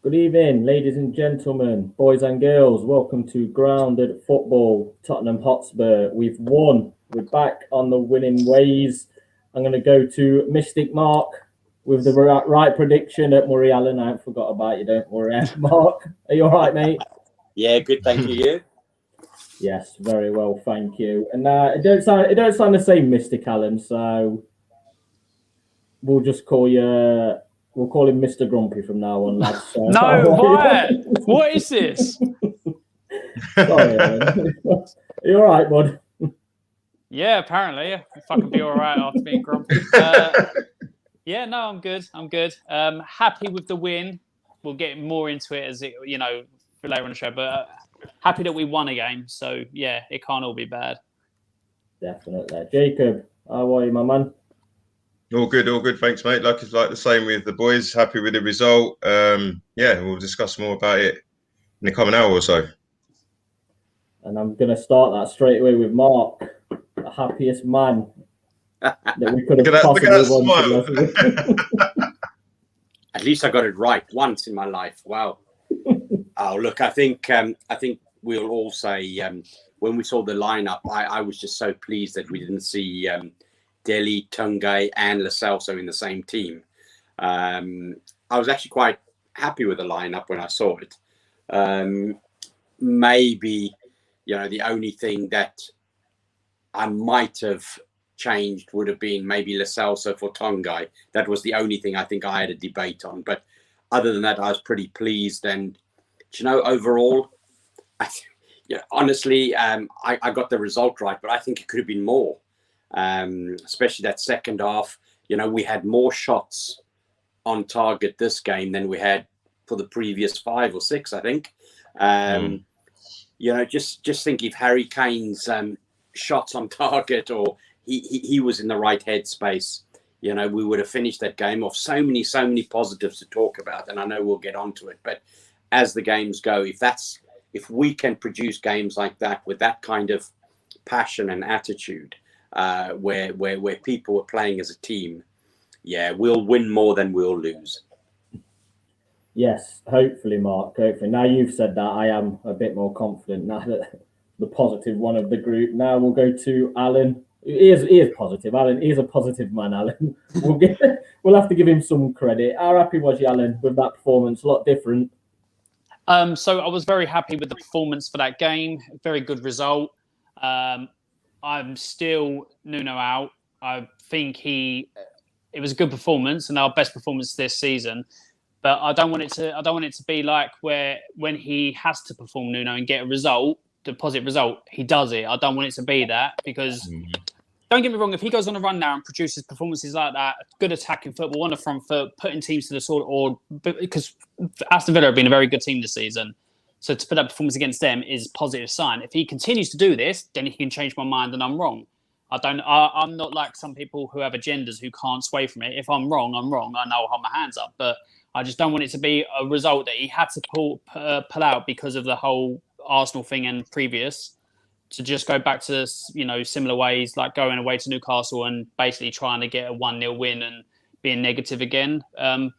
Good evening, ladies and gentlemen, boys and girls. Welcome to Grounded Football, Tottenham Hotspur. We've won. We're back on the winning ways. I'm going to go to Mystic Mark with the right prediction at Murray Allen. I haven't forgot about you, don't worry. Mark, are you all right, mate? Yeah, good. Thank you. You? Yes, very well, thank you. And it don't sound the same, Mystic Allen. So we'll just call you. We'll call him Mr. Grumpy from now on, lads. So, No, why? What is this? Sorry, Alan. Are you all right, bud? Yeah, apparently. If I can be all right after being grumpy. Yeah, no, I'm good. I'm good. Happy with the win. We'll get more into it as for later on the show. But happy that we won a game. So yeah, it can't all be bad. Definitely. Jacob, how are you, my man? All good. Thanks, mate. Like the same with the boys. Happy with the result. Yeah, we'll discuss more about it in the coming hour or so. And I'm going to start that straight away with Mark, the happiest man that we could have possibly wanted. At least I got it right once in my life. Wow. Oh, look, I think we'll all say when we saw the lineup, I was just so pleased that we didn't see Dele, Tungay, and Lo Celso in the same team. I was actually quite happy with the lineup when I saw it. Maybe, the only thing that I might have changed would have been maybe Lo Celso for Tungay. That was the only thing I think I had a debate on. But other than that, I was pretty pleased. And, overall, honestly, I got the result right, but I think it could have been more. Especially that second half, we had more shots on target this game than we had for the previous 5 or 6, I think. Just think if Harry Kane's shots on target or he was in the right headspace, we would have finished that game off. So many positives to talk about, and I know we'll get onto it. But as the games go, if we can produce games like that with that kind of passion and attitude, where people are playing as a team, we'll win more than we'll lose. Yes, hopefully, Mark. Hopefully. Now you've said that, I am a bit more confident now that the positive one of the group. Now we'll go to Alan. He is positive. Alan is a positive man, Alan. We'll have to give him some credit. How happy was you, Alan, with that performance? A lot different. So I was very happy with the performance for that game. Very good result. I'm still Nuno out. I think it was a good performance and our best performance this season. But I don't want it to be like where when he has to perform Nuno and get a positive result, he does it. I don't want it to be that because don't get me wrong, if he goes on a run now and produces performances like that, good attacking football on the front foot, putting teams to the sword, or because Aston Villa have been a very good team this season. So to put that performance against them is a positive sign. If he continues to do this, then he can change my mind and I'm wrong. I'm not like some people who have agendas who can't sway from it. If I'm wrong, I'm wrong. I know I'll hold my hands up. But I just don't want it to be a result that he had to pull out because of the whole Arsenal thing and previous, to just go back to, similar ways, like going away to Newcastle and basically trying to get a 1-0 win and being negative again.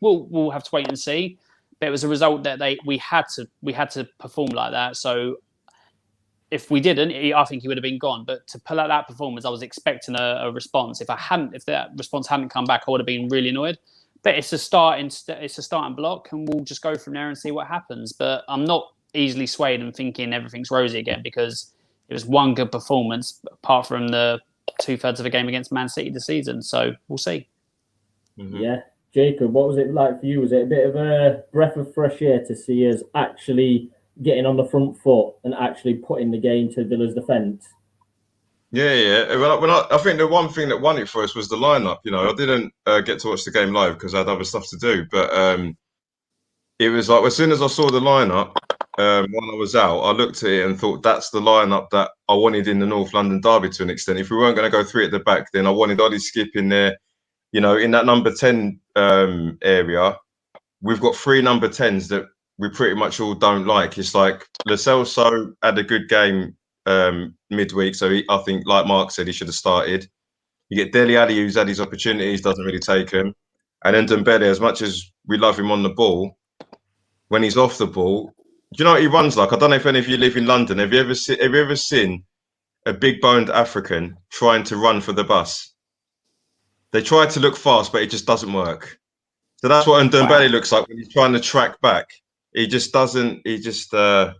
We'll have to wait and see. But it was a result that we had to perform like that. So if we didn't, I think he would have been gone. But to pull out that performance, I was expecting a response. If that response hadn't come back, I would have been really annoyed. But it's a starting block, and we'll just go from there and see what happens. But I'm not easily swayed and thinking everything's rosy again, because it was one good performance apart from the 2/3 of a game against Man City this season. So we'll see. Mm-hmm. Yeah. Jacob, what was it like for you? Was it a bit of a breath of fresh air to see us actually getting on the front foot and actually putting the game to Villa's defence? Yeah. I think the one thing that won it for us was the lineup. I didn't get to watch the game live because I had other stuff to do. But it was like as soon as I saw the lineup, when I was out, I looked at it and thought that's the lineup that I wanted in the North London derby to an extent. If we weren't going to go 3 at the back, then I wanted Ollie Skip in there. In that number 10 area, we've got 3 number 10s that we pretty much all don't like. It's like Lo Celso had a good game midweek, so I think, like Mark said, he should have started. You get Dele Alli, who's had his opportunities, doesn't really take them. And then Dembele, as much as we love him on the ball, when he's off the ball. Do you know what he runs like? I don't know if any of you live in London. Have you ever seen a big boned African trying to run for the bus? They try to look fast, but it just doesn't work. So that's what Ndombele looks like when he's trying to track back. He just doesn't. I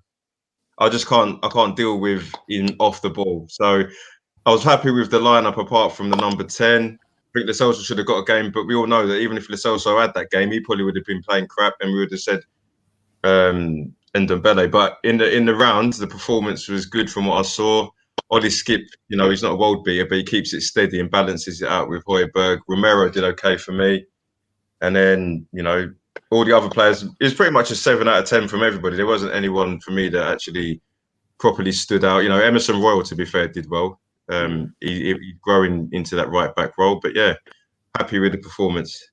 can't deal with him off the ball. So I was happy with the lineup apart from the number 10. I think Lo Celso should have got a game, but we all know that even if Lo Celso had that game, he probably would have been playing crap, and we would have said Ndombele. But in the round, the performance was good from what I saw. Ollie Skip, he's not a world beater, but he keeps it steady and balances it out with Højbjerg. Romero did okay for me. And then, all the other players, it was pretty much a 7 out of 10 from everybody. There wasn't anyone for me that actually properly stood out. Emerson Royal, to be fair, did well. He's growing into that right back role. But yeah, happy with the performance.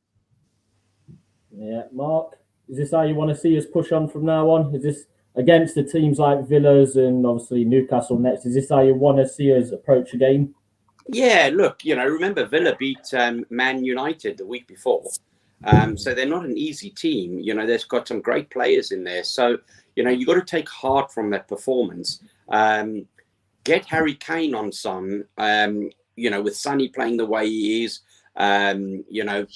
Yeah, Mark, is this how you want to see us push on from now on? Is this against the teams like Villas and obviously Newcastle next? Is this how you want to see us approach a game? Yeah, look, remember Villa beat Man United the week before. So they're not an easy team. They've got some great players in there. So, you got to take heart from that performance. Get Harry Kane on some, with Sonny playing the way he is.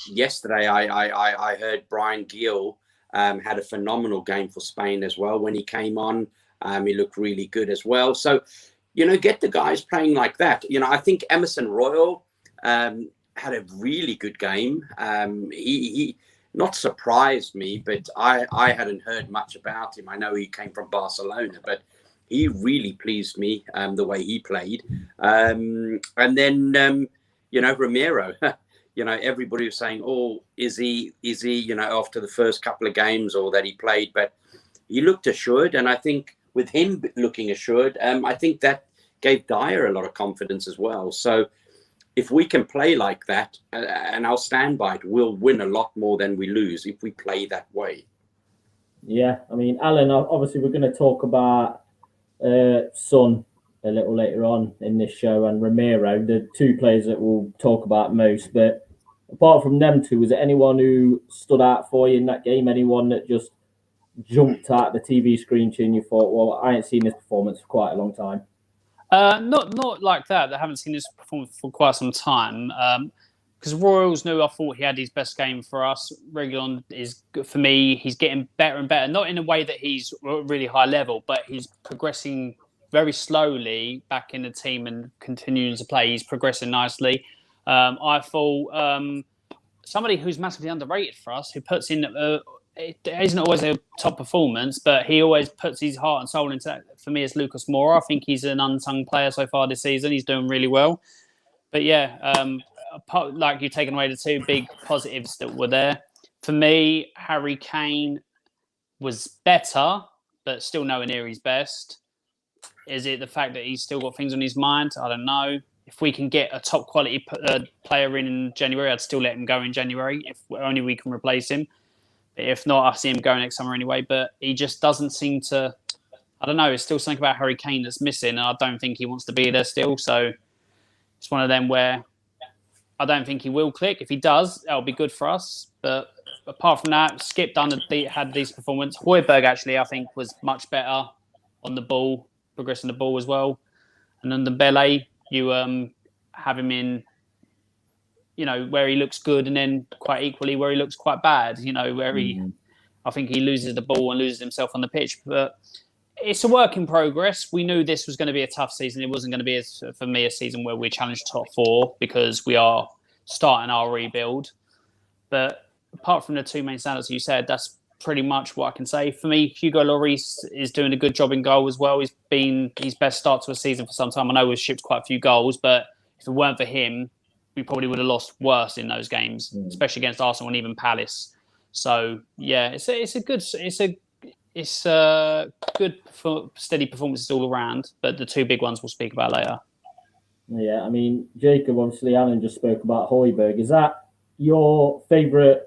Yesterday I heard Brian Gill had a phenomenal game for Spain as well. When he came on, he looked really good as well. So, get the guys playing like that. I think Emerson Royal had a really good game. He not surprised me, but I hadn't heard much about him. I know he came from Barcelona, but he really pleased me the way he played. And then, Romero, everybody was saying, oh, is he, after the first couple of games or that he played, but he looked assured. And I think with him looking assured, I think that gave Dyer a lot of confidence as well. So if we can play like that, and I'll stand by it, we'll win a lot more than we lose if we play that way. Yeah, I mean, Alan, obviously we're going to talk about Son a little later on in this show, and Romero, the two players that we'll talk about most. But apart from them two, was there anyone who stood out for you in that game? Anyone that just jumped at the TV screen to you and you thought, well, I ain't seen this performance for quite a long time? Not like that. I haven't seen this performance for quite some time. Because Royals knew I thought he had his best game for us. Reguilón is good for me. He's getting better and better. Not in a way that he's really high level, but he's progressing very slowly back in the team and continuing to play. He's progressing nicely. I thought somebody who's massively underrated for us, who puts in, it isn't always a top performance, but he always puts his heart and soul into that. For me, is Lucas Moura. I think he's an unsung player so far this season. He's doing really well. But yeah, like you've taken away the two big positives that were there. For me, Harry Kane was better, but still nowhere near his best. Is it the fact that he's still got things on his mind? I don't know. If we can get a top quality player in January, I'd still let him go in January if only we can replace him. But if not, I see him going next summer anyway. But he just doesn't seem to. I don't know. It's still something about Harry Kane that's missing, and I don't think he wants to be there still. So it's one of them where I don't think he will click. If he does, that'll be good for us. But apart from that, Skip had a decent performance. Højbjerg, actually, I think, was much better on the ball, progressing the ball as well. And then the Ndombele, you have him in, where he looks good, and then quite equally where he looks quite bad, where I think he loses the ball and loses himself on the pitch. But it's a work in progress. We knew this was going to be a tough season. It wasn't going to be, for me, a season where we challenge top four because we are starting our rebuild. But apart from the two main standards you said, that's pretty much what I can say. For me, Hugo Lloris is doing a good job in goal as well. He's been his best start to a season for some time. I know we've shipped quite a few goals, but if it weren't for him, we probably would have lost worse in those games, especially against Arsenal and even Palace. So yeah, it's a good steady performances all around. But the two big ones we'll speak about later. Yeah, I mean, Jacob, obviously, Alan just spoke about Højbjerg. Is that your favourite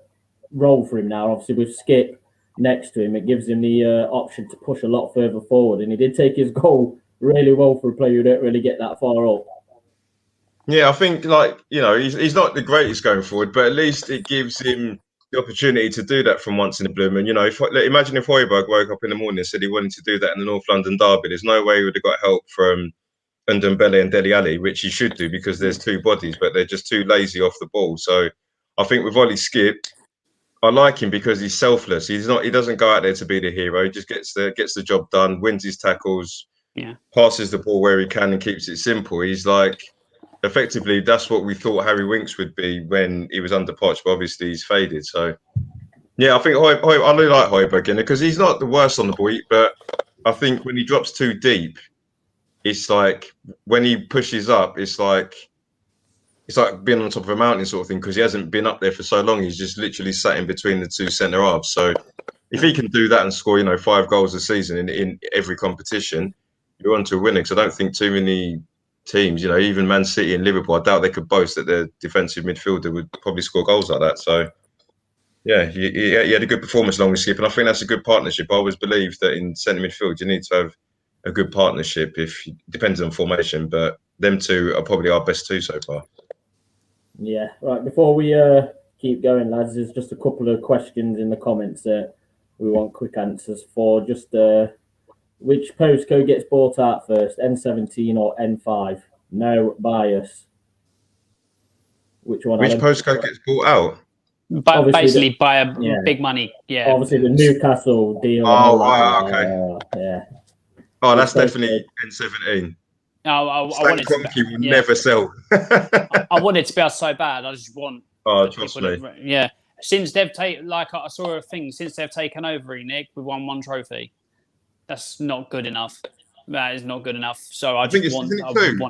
role for him now? Obviously, with Skip next to him, it gives him the option to push a lot further forward. And he did take his goal really well for a player who don't really get that far up. Yeah, I think he's not the greatest going forward, but at least it gives him the opportunity to do that from once in a blue moon. You know, imagine if Højbjerg woke up in the morning and said he wanted to do that in the North London derby. There's no way he would have got help from Ndombele and Dele Alli, which he should do because there's two bodies, but they're just too lazy off the ball. So I think with Ollie Skip, I like him because he's selfless. He doesn't go out there to be the hero. He just gets the job done, wins his tackles, passes the ball where he can, and keeps it simple. He's like, effectively, that's what we thought Harry Winks would be when he was under Poch, but obviously he's faded. So yeah, I think I really like Højbjerg in it because he's not the worst on the ball, but I think when he drops too deep, it's like when he pushes up, it's like being on top of a mountain sort of thing because he hasn't been up there for so long. He's just literally sat in between the two centre halves. So if he can do that and score, 5 goals a season in every competition, you're on to a winner. Because I don't think too many teams, even Man City and Liverpool, I doubt they could boast that their defensive midfielder would probably score goals like that. So yeah, he had a good performance along with Skip, and I think that's a good partnership. I always believe that in centre midfield, you need to have a good partnership. Depends on formation, but them two are probably our best two so far. Yeah, right. Before we keep going, lads, there's just a couple of questions in the comments that we want quick answers for. Just which postcode gets bought out first, N17 or N5? No bias. Which one? Which postcode gets bought out? But basically, by big money. Yeah. Obviously, the Newcastle deal. Oh, wow, okay. Yeah. Oh, that's definitely N17. I wanted to will never sell. I wanted to be out so bad. I just want. Oh, trust me. Yeah. Since they've taken, I saw a thing. Since they've taken over, Nick, we've won 1 trophy. That's not good enough. That is not good enough. So I just want.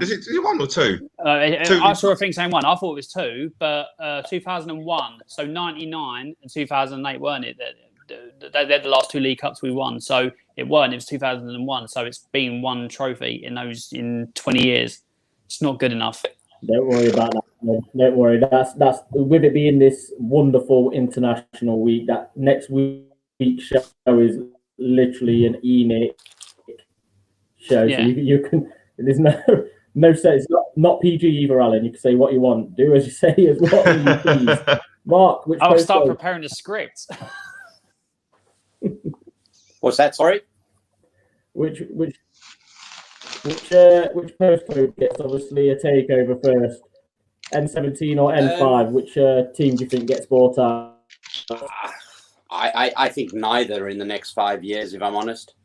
Is it 1 or 2? 2? I saw a thing saying 1. I thought it was 2, but 2001, so 99 and 2008 weren't it? They're the last 2 League Cups we won. So it weren't. It was 2001. So it's been 1 trophy in 20 years. It's not good enough. Don't worry about that. Don't worry. That's with it being this wonderful international week. That next week's show is literally an ENIC show. Yeah. So you can. There's no set. It's not PG either, Alan. You can say what you want. Do as you say as well as you please. Mark, which I'll start preparing the script. What's that? Sorry. Which postcode gets obviously a takeover first? N17 or N5? Which team do you think gets bought out? I think neither in the next 5 years, if I'm honest.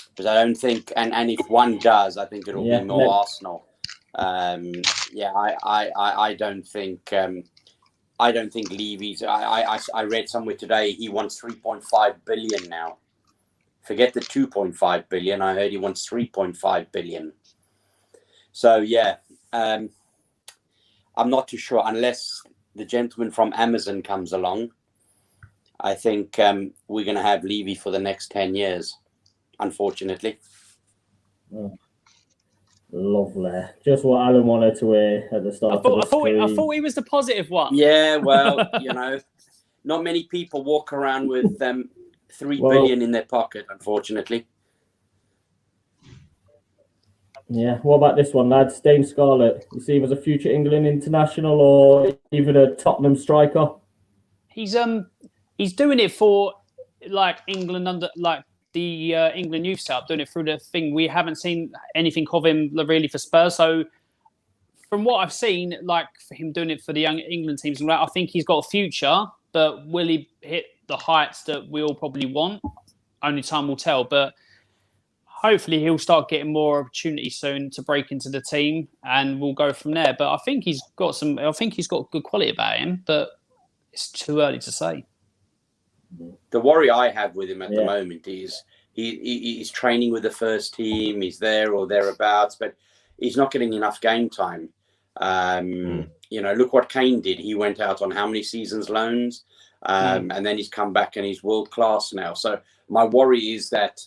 Because I don't think, and if one does, I think it'll be more Arsenal. I don't think. I don't think Levy's. I read somewhere today he wants 3.5 billion now. Forget the 2.5 billion. I heard he wants 3.5 billion. So I'm not too sure unless the gentleman from Amazon comes along. I think we're going to have Levy for the next 10 years, unfortunately. Oh, lovely. Just what Alan wanted to hear at the start. I thought he was the positive one. Yeah, well, not many people walk around with 3 billion in their pocket, unfortunately. Yeah. What about this one, lads? Dane Scarlett. You see him as a future England international or even a Tottenham striker? He's doing it for England under the England youth setup, doing it through the thing. We haven't seen anything of him really for Spurs. So from what I've seen, for him doing it for the young England teams, I think he's got a future. But will he hit the heights that we all probably want? Only time will tell. But hopefully he'll start getting more opportunities soon to break into the team, and we'll go from there. But I think he's got good quality about him, but it's too early to say. The worry I have with him at the moment is he's training with the first team. He's there or thereabouts, but he's not getting enough game time. Look what Kane did. He went out on how many seasons loans, and then he's come back and he's world class now. So my worry is that,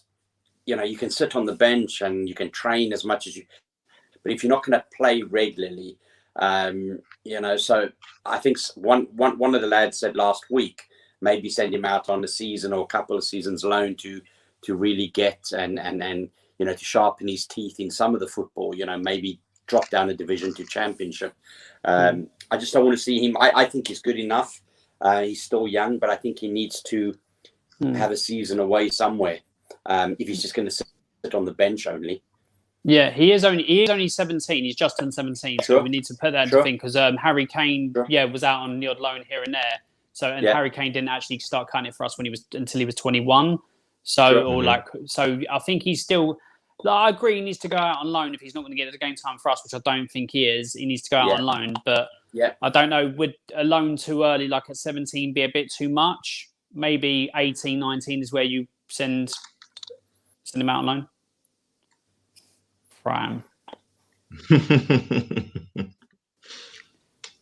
you can sit on the bench and you can train as much as you, but if you're not going to play regularly, so I think one of the lads said last week, maybe send him out on a season or a couple of seasons loan to really get and to sharpen his teeth in some of the football, maybe drop down a division to championship. I just don't want to see him. I think he's good enough. He's still young, but I think he needs to have a season away somewhere. If he's just going to sit on the bench only. Yeah, he is only 17. He's just turned 17, so we need to put that into thing because Harry Kane, was out on the odd loan here and there. So Harry Kane didn't actually start cutting it for us until he was 21. So I think he's still. I agree, he needs to go out on loan if he's not going to get the game time for us, which I don't think he is. He needs to go out on loan, but I don't know. Would a loan too early, like at 17, be a bit too much? Maybe 18, 19 is where you send him out on loan. Prime.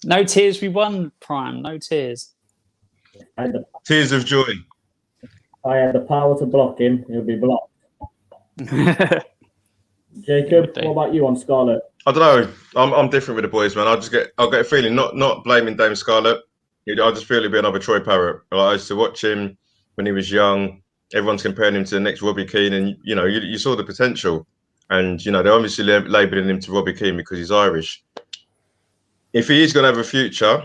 No tears, we won, Prime. No tears. Tears of joy. I had the power to block him. He'll be blocked. Jacob, what about you on Scarlett? I don't know. I'm different with the boys, man. I'll get a feeling, not blaming Dame Scarlett. I just feel he'll be another Troy Parrott. I used to watch him when he was young. Everyone's comparing him to the next Robbie Keane, and you saw the potential. And they're obviously labelling him to Robbie Keane because he's Irish. If he is going to have a future,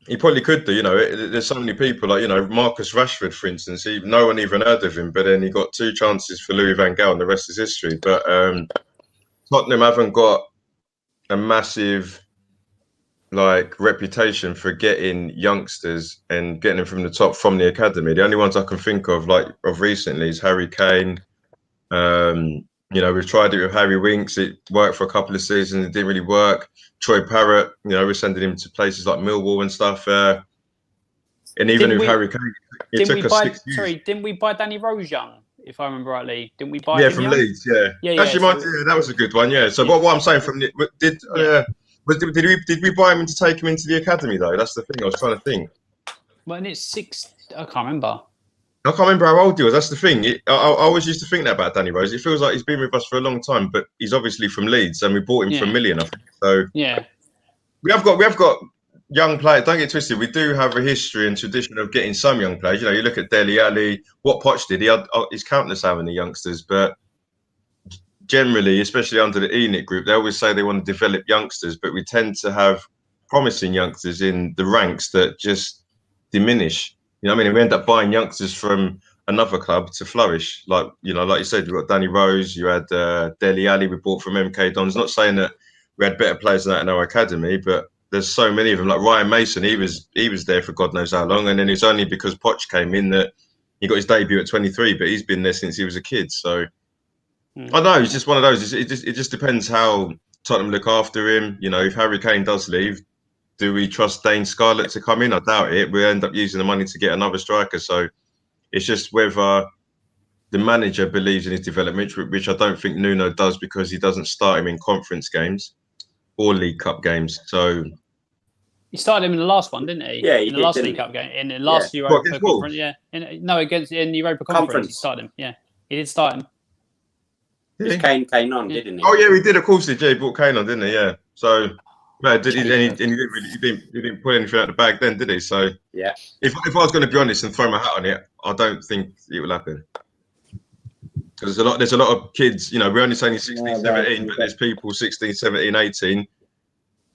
he probably could do. There's so many people like Marcus Rashford, for instance. No one even heard of him, but then he got 2 chances for Louis van Gaal, and the rest is history. But Tottenham haven't got a massive reputation for getting youngsters and getting them from the top from the academy. The only ones I can think of recently is Harry Kane. We've tried it with Harry Winks. It worked for a couple of seasons. It didn't really work. Troy Parrott, we're sending him to places like Millwall and stuff. And even with Harry Kane, it took us 6 years. Sorry, didn't we buy Danny Rose young, if I remember rightly? Didn't we buy him from young? Leeds, Actually, that was a good one, So what I'm saying did we buy him to take him into the academy, though? That's the thing I was trying to think. Well, and it's 6... I can't remember. I can't remember how old he was. That's the thing. I always used to think that about Danny Rose. It feels like he's been with us for a long time, but he's obviously from Leeds, and we bought him for $1 million, I think. So we have got young players. Don't get twisted. We do have a history and tradition of getting some young players. You look at Dele Alli. What Poch did, he's countless having the youngsters, but generally, especially under the ENIC group, they always say they want to develop youngsters, but we tend to have promising youngsters in the ranks that just diminish. We end up buying youngsters from another club to flourish. Like you said, you've got Danny Rose, you had Dele Alli we bought from MK Dons. Not saying that we had better players than that in our academy, but there's so many of them. Like Ryan Mason, he was there for God knows how long, and then it's only because Poch came in that he got his debut at 23, but he's been there since he was a kid. So I don't know, it's just one of those. It just depends how Tottenham look after him. If Harry Kane does leave, do we trust Dane Scarlett to come in? I doubt it. We end up using the money to get another striker. So it's just whether the manager believes in his development, which I don't think Nuno does because he doesn't start him in conference games or League Cup games. So he started him in the last one, didn't he? Yeah, in the last League Cup game, in the last Europa Conference. Yeah, against in the Europa Conference, he started him. Yeah, he did start him. Kane came on, didn't he? Oh yeah, he did. Of course, he did. He brought Kane on, didn't he? Yeah. So. No, he didn't pull anything out of the bag then, did he? So if I was going to be honest and throw my hat on it, I don't think it will happen. Because there's a lot of kids, we're only saying 16, 17, but there's people 16, 17, 18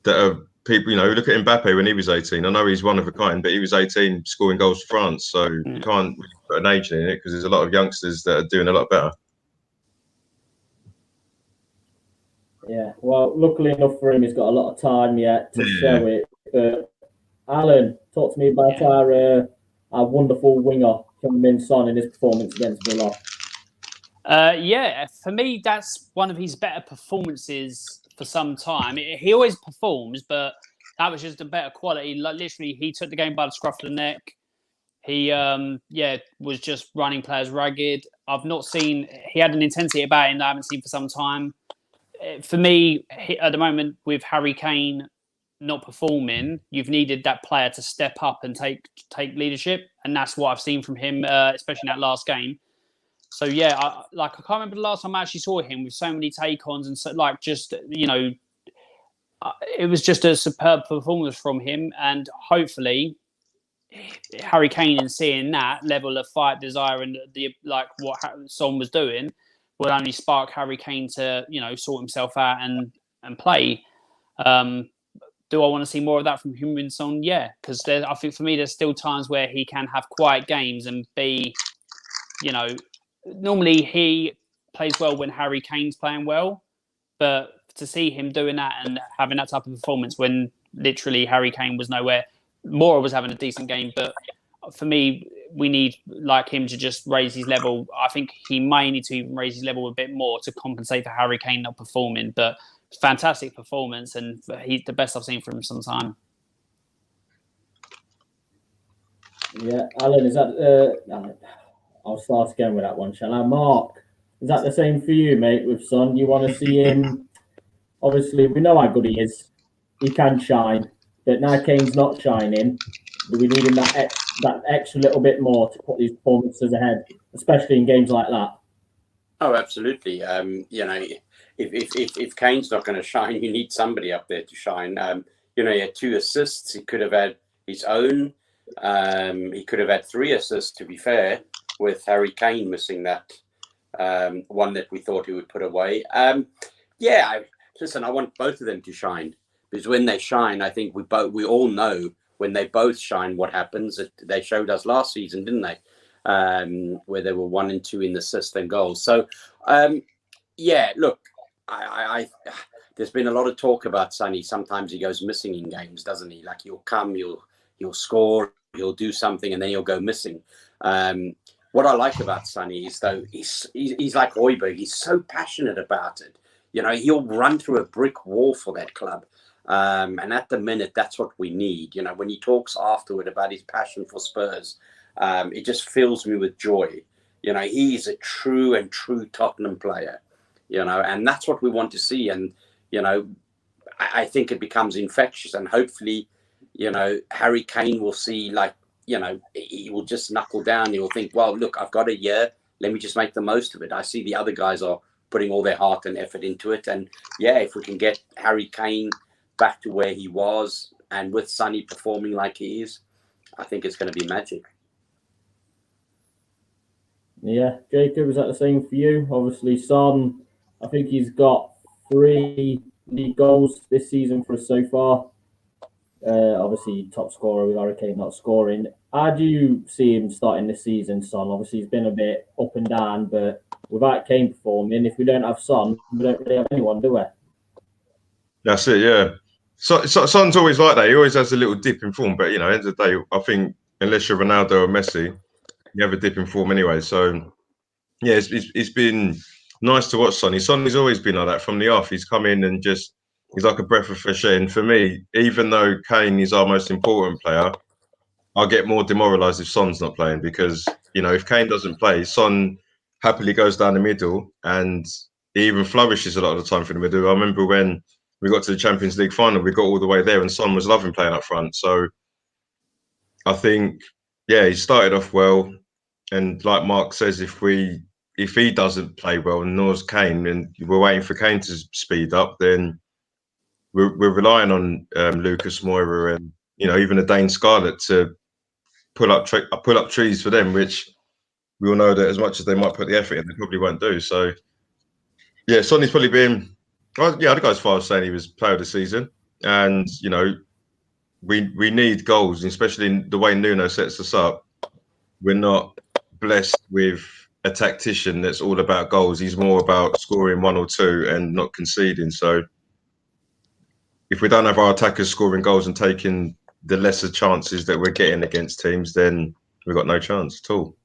that are people, look at Mbappe when he was 18. I know he's one of a kind, but he was 18 scoring goals for France. So you can't really put an age in it because there's a lot of youngsters that are doing a lot better. Yeah, well, luckily enough for him, he's got a lot of time yet to show it. But Alan, talk to me about our wonderful winger, Heung-min Son, in his performance against Villa. For me, that's one of his better performances for some time. He always performs, but that was just a better quality. Like literally, he took the game by the scruff of the neck. He, was just running players ragged. I've not seen. He had an intensity about him that I haven't seen for some time. For me, at the moment, with Harry Kane not performing, you've needed that player to step up and take leadership, and that's what I've seen from him, especially in that last game. So I can't remember the last time I actually saw him with so many take-ons and so it was just a superb performance from him, and hopefully Harry Kane, in seeing that level of fight, desire, and what Son was doing, will only spark Harry Kane to sort himself out and play. do I want to see more of that from Heung-min Son? Yeah, because I think for me, there's still times where he can have quiet games and be, normally he plays well when Harry Kane's playing well, but to see him doing that and having that type of performance when literally Harry Kane was nowhere, Moura was having a decent game, but for me, we need like him to just raise his level. I think he may need to even raise his level a bit more to compensate for Harry Kane not performing, but fantastic performance, and he's the best I've seen from him some time. Yeah, Alan, is that? I'll start again with that one, shall I? Mark, is that the same for you, mate? With Son, you want to see him? Obviously, we know how good he is. He can shine, but now Kane's not shining. Do we need him that extra little bit more to put these performances ahead, especially in games like that? Oh, absolutely. If Kane's not going to shine, you need somebody up there to shine. He had 2 assists. He could have had his own. He could have had 3 assists, to be fair, with Harry Kane missing that one that we thought he would put away. Listen, I want both of them to shine, because when they shine, I think we all know when they both shine what happens. They showed us last season, didn't they? Where they were 1 and 2 in assists and goals. So, look, I there's been a lot of talk about Sonny. Sometimes he goes missing in games, doesn't he? Like he'll score, he'll do something, and then he'll go missing. What I like about Sonny is, though, he's like Højbjerg. He's so passionate about it. He'll run through a brick wall for that club. And at the minute, that's what we need. When he talks afterward about his passion for Spurs, it just fills me with joy. He's a true Tottenham player, and that's what we want to see. And, I think it becomes infectious, and hopefully, Harry Kane will see, he will just knuckle down. He will think, well, look, I've got a year. Let me just make the most of it. I see the other guys are putting all their heart and effort into it. And if we can get Harry Kane back to where he was, and with Sonny performing like he is, I think it's going to be magic. Yeah, Jacob, is that the same for you? Obviously, Son, I think he's got 3 league goals this season for us so far. Obviously, top scorer with Harry Kane not scoring. How do you see him starting this season, Son? Obviously, he's been a bit up and down, but without Kane performing, if we don't have Son, we don't really have anyone, do we? That's it, yeah. Son's always like that. He always has a little dip in form, but, at the end of the day, I think unless you're Ronaldo or Messi, you have a dip in form anyway. So, yeah, it's been nice to watch Sonny. Sonny's always been like that from the off. He's come in and he's like a breath of fresh air. And for me, even though Kane is our most important player, I'll get more demoralised if Son's not playing, because, if Kane doesn't play, Son happily goes down the middle and he even flourishes a lot of the time from the middle. I remember when we got to the Champions League final, we got all the way there and Son was loving playing up front. So I think, he started off well. And like Mark says, if he doesn't play well, and nor's Kane, and we're waiting for Kane to speed up, then we're relying on Lucas Moura and even a Dane Scarlett to pull up trees for them, which we all know that as much as they might put the effort in, they probably won't do. So Sonny's probably been, I'd go as far as saying he was player of the season, and we need goals, especially in the way Nuno sets us up. We're not blessed with a tactician that's all about goals. He's more about scoring 1 or 2 and not conceding. So if we don't have our attackers scoring goals and taking the lesser chances that we're getting against teams, then we've got no chance at all.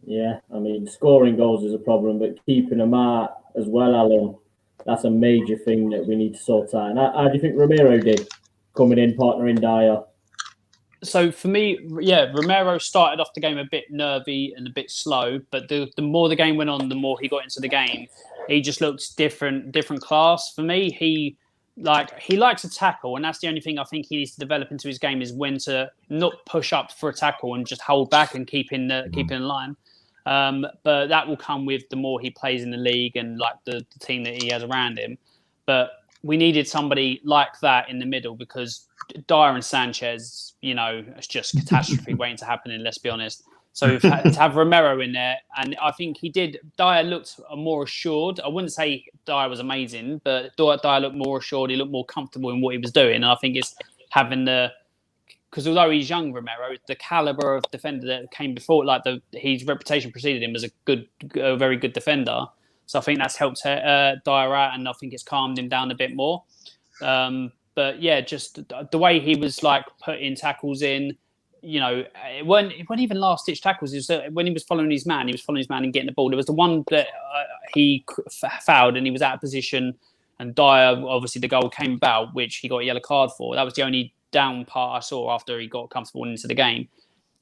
Yeah, I mean, scoring goals is a problem, but keeping them out as well, Alan, that's a major thing that we need to sort out. And how do you think Romero did coming in, partnering Dyer? So for me, Romero started off the game a bit nervy and a bit slow, but the more the game went on, the more he got into the game. He just looked different class. For me, he likes to tackle, and that's the only thing I think he needs to develop into his game, is when to not push up for a tackle and just hold back and keep in line. But that will come with the more he plays in the league and like the team that he has around him. But we needed somebody like that in the middle, because Dyer and Sanchez, it's just catastrophe waiting to happen. And let's be honest, So to have Romero in there, and I think Dyer looked more assured. I wouldn't say Dyer was amazing, but Dyer looked more assured. He looked more comfortable in what he was doing. And I think it's having because although he's young, Romero, the caliber of defender that came before, his reputation preceded him as a very good defender. So I think that's helped Dyer out, and I think it's calmed him down a bit more. But yeah, just the way he was putting tackles in. It weren't even last-ditch tackles. It was, when he was following his man, and getting the ball. There was the one that he fouled and he was out of position, and Dyer, obviously the goal came about, which he got a yellow card for. That was the only down part I saw after he got comfortable into the game.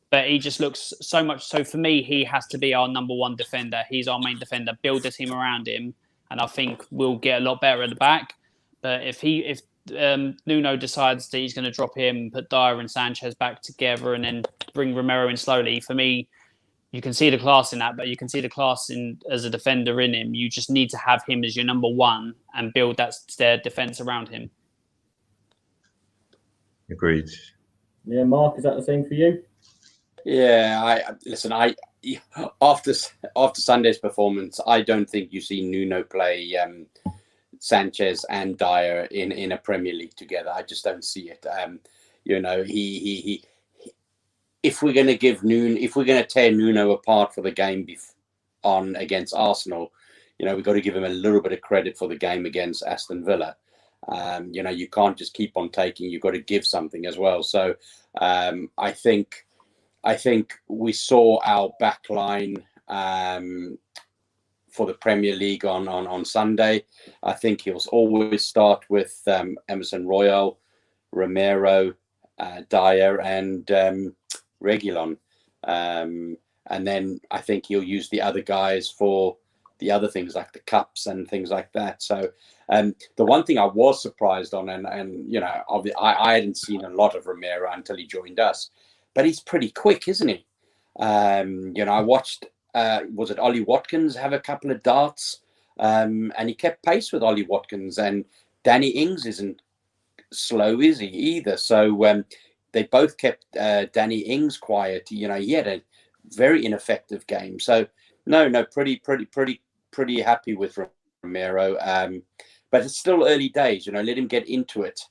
But he just looks so much. So for me, he has to be our number one defender. He's our main defender. Build the team around him, and I think we'll get a lot better at the back. But if Nuno decides that he's going to drop him, put Dyer and Sanchez back together, and then bring Romero in slowly, for me, you can see the class in that, but you can see the class as a defender in him. You just need to have him as your number one and build their defence around him. Agreed. Yeah, Mark, is that the same for you? Yeah, after Sunday's performance, I don't think you see Nuno play Sanchez and Dyer in a Premier League together. I just don't see it. He if we're going to tear Nuno apart for the game against Arsenal, we've got to give him a little bit of credit for the game against Aston Villa. You can't just keep on taking. You've got to give something as well. So I think we saw our back line for the Premier League on Sunday. I think he'll always start with Emerson Royal, Romero, Dyer, and Reguilon. And then I think he'll use the other guys for the other things like the cups and things like that. So the one thing I was surprised on, and I hadn't seen a lot of Romero until he joined us, but he's pretty quick, isn't he? I watched, was it Ollie Watkins have a couple of darts, and he kept pace with Ollie Watkins, and Danny Ings isn't slow, is he either? So they both kept Danny Ings quiet. He had a very ineffective game. So no, pretty happy with Romero. But it's still early days. Let him get into it.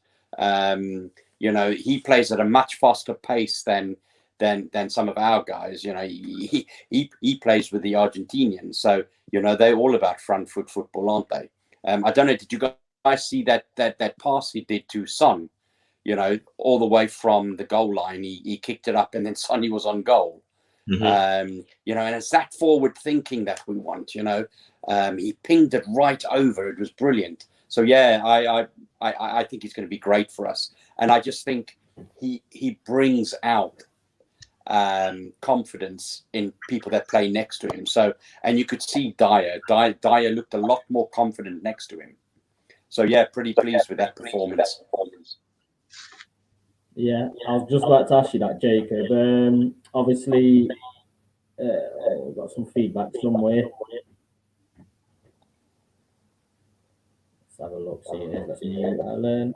He plays at a much faster pace than some of our guys. He plays with the Argentinians, so they're all about front foot football, aren't they? I don't know. Did you guys see that pass he did to Son? All the way from the goal line, he kicked it up, and then Sonny was on goal. Mm-hmm. And it's that forward thinking that we want. He pinged it right over. It was brilliant. So yeah, I think he's going to be great for us, and I just think he brings out confidence in people that play next to him. So, and you could see Dyer looked a lot more confident next to him. So yeah, pretty pleased with that performance. Yeah, I was just about to ask you that, Jacob. Obviously, we've got some feedback somewhere. Let's have a look. See it is. Let's mute Alan.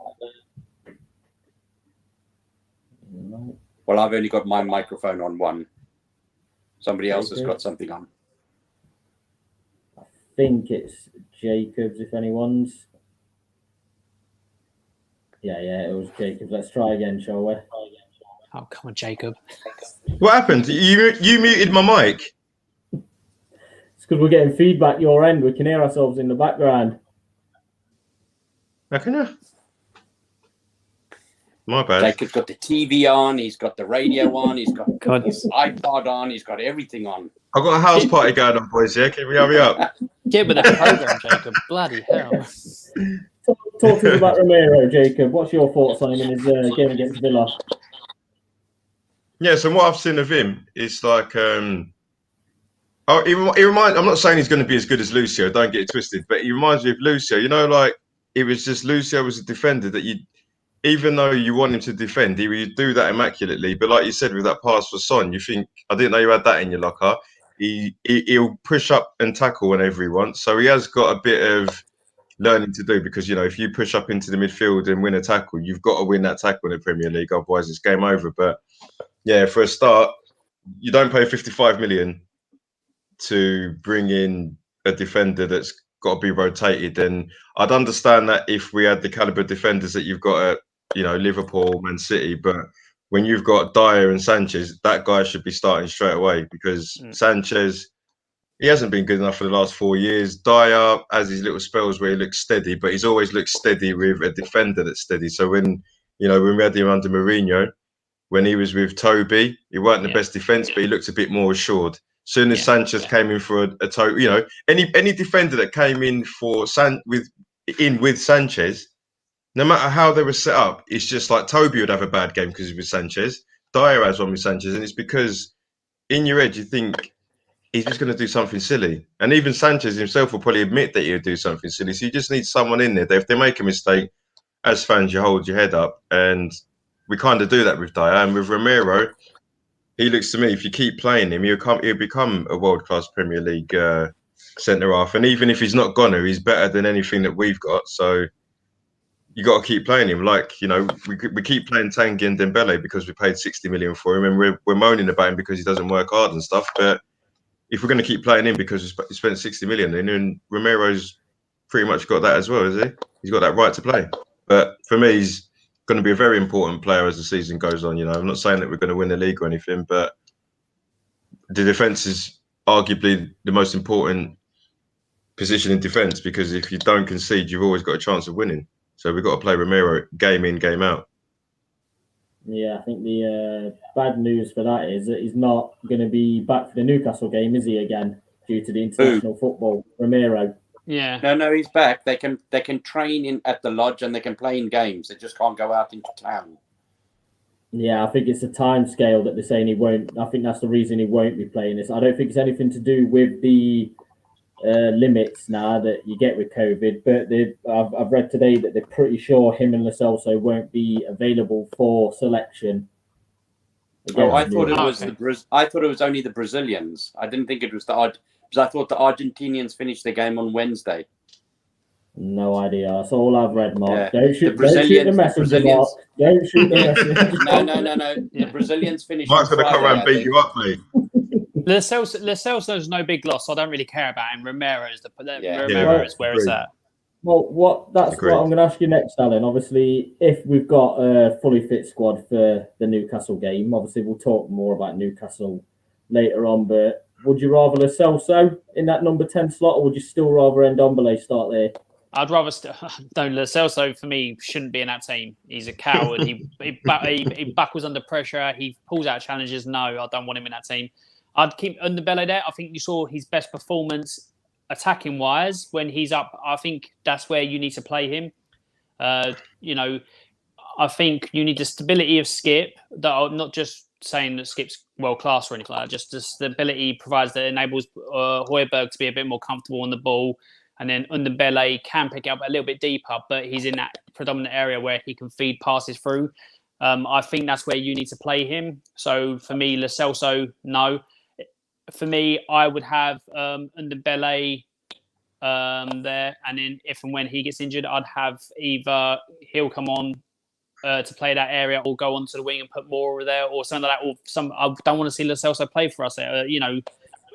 Well, I've only got my microphone on one. Somebody else has got something on. I think it's Jacob's, if anyone's. Yeah, it was Jacob's. Let's try again, shall we? Oh, come on, Jacob. What happened? You muted my mic? It's because we're getting feedback your end. We can hear ourselves in the background. How can you? My bad. Jacob's got the TV on. He's got the radio on. He's got his iPod on. He's got everything on. I've got a house party going on, boys. Yeah, can we hurry up? Get with that program, Jacob. Bloody hell. Talk to us about Romero, Jacob. What's your thoughts on him in his game against Villa? Yeah, so what I've seen of him is like, he reminds. I'm not saying he's going to be as good as Lucio. Don't get it twisted, but he reminds me of Lucio. It was just Lucio was a defender that even though you want him to defend, he would do that immaculately. But like you said, with that pass for Son, you think, I didn't know you had that in your locker. He'll push up and tackle whenever he wants. So he has got a bit of learning to do, because if you push up into the midfield and win a tackle, you've got to win that tackle in the Premier League, otherwise it's game over. But yeah, for a start, you don't pay 55 million to bring in a defender that's got to be rotated. And I'd understand that if we had the caliber of defenders that you've got at, Liverpool, Man City, but when you've got Dyer and Sanchez, that guy should be starting straight away because Sanchez, he hasn't been good enough for the last 4 years. Dyer has his little spells where he looks steady, but he's always looked steady with a defender that's steady. So when we had him under Mourinho, when he was with Toby, he weren't the best defence, but he looked a bit more assured. Soon as Sanchez came in for a Toby, any defender that came in for with Sanchez, no matter how they were set up, it's just like Toby would have a bad game because he was Sanchez. Dyer has one with Sanchez, and it's because in your head you think he's just going to do something silly. And even Sanchez himself will probably admit that he'll do something silly. So you just need someone in there that if they make a mistake, as fans, you hold your head up. And we kind of do that with Dyer. And with Romero, he looks to me, if you keep playing him, he'll become a world-class Premier League centre-half. And even if he's not gonna, he's better than anything that we've got. So you got to keep playing him. Like, we keep playing Tanguy and Dembele because we paid 60 million for him. And we're moaning about him because he doesn't work hard and stuff. But if we're going to keep playing him because we spent 60 million, then Romero's pretty much got that as well, is he? He's got that right to play. But for me, he's going to be a very important player as the season goes on. I'm not saying that we're going to win the league or anything, but the defence is arguably the most important position in defence because if you don't concede, you've always got a chance of winning. So we've got to play Romero game in, game out. Yeah, I think the bad news for that is that he's not going to be back for the Newcastle game, is he, again, due to the international football? Romero. Yeah. No, he's back. They can train at the lodge and they can play in games. They just can't go out into town. Yeah, I think it's a time scale that they're saying he won't. I think that's the reason he won't be playing this. I don't think it's anything to do with the limits now that you get with COVID, but I've read today that they're pretty sure him and Lo Celso won't be available for selection. I thought it was only the Brazilians. I didn't think it was because I thought the Argentinians finished the game on Wednesday. No idea. That's all I've read, Mark. Yeah. Don't shoot the messenger, Mark. Don't shoot the messenger. No. The Brazilians finished. Mark's going to come around and beat you up, mate. Lo Celso's no big loss. I don't really care about him. Romero's where it's at. Well, that's what I'm going to ask you next, Alan. Obviously, if we've got a fully fit squad for the Newcastle game, obviously we'll talk more about Newcastle later on. But would you rather Lo Celso in that number 10 slot, or would you still rather Ndombele start there? I'd rather Lo Celso for me shouldn't be in that team. He's a coward. He buckles under pressure. He pulls out challenges. No, I don't want him in that team. I'd keep Ndombele there. I think you saw his best performance attacking wise when he's up. I think that's where you need to play him. I think you need the stability of Skip. That I'm not just saying that Skip's world class or anything like that. Just the stability provides that enables Højbjerg to be a bit more comfortable on the ball. And then Ndombele can pick it up a little bit deeper, but he's in that predominant area where he can feed passes through. I think that's where you need to play him. So for me, Lo Celso, no. For me, I would have Ndombele there, and then if and when he gets injured, I'd have either he'll come on to play that area, or go onto the wing and put more over there, or something like that. I don't want to see Lo Celso play for us.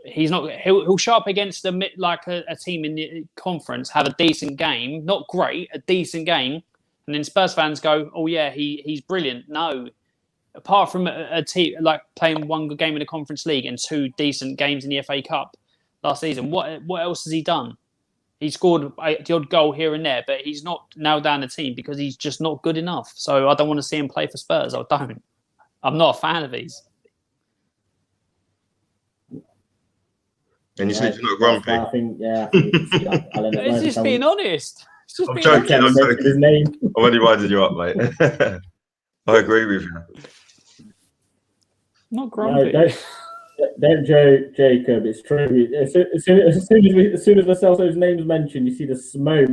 He's not. He'll show up against a team in the conference, have a decent game, not great, a decent game, and then Spurs fans go, "Oh yeah, he's brilliant." No. Apart from a team like playing one good game in the Conference League and two decent games in the FA Cup last season, what else has he done? He scored the odd goal here and there, but he's not nailed down the team because he's just not good enough. So I don't want to see him play for Spurs. I don't. I'm not a fan of his. And you said you're not grumpy. I think It's just being honest. I'm joking. I'm only winding you up, mate. I agree with you. Not grumpy. No, don't joke, Jacob. It's true. As soon as Lo Celso's name's mentioned, you see the smoke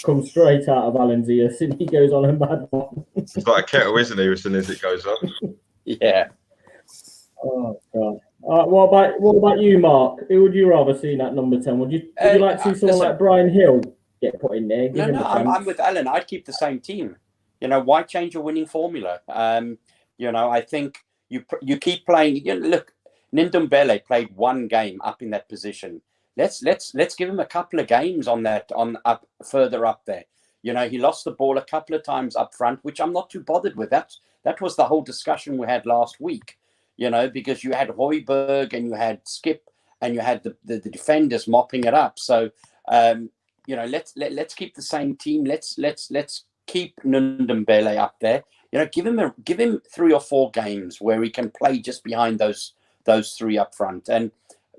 come straight out of Alan's ears, and he goes on a mad one. It's like a kettle, isn't he? As soon as it goes on. Yeah. Oh God. What about you, Mark? Who would you rather see in that number 10? Would you like to see someone like Brian Hill get put in there? No, I'm with Alan. I'd keep the same team. Why change your winning formula? I think, You keep playing. Look, Ndombele played one game up in that position. Let's give him a couple of games on up further up there. He lost the ball a couple of times up front, which I'm not too bothered with. That was the whole discussion we had last week. Because you had Højbjerg and you had Skip and you had the defenders mopping it up. So let's keep the same team. Let's keep Ndombele up there. Give him 3 or 4 games where he can play just behind those 3 up front. And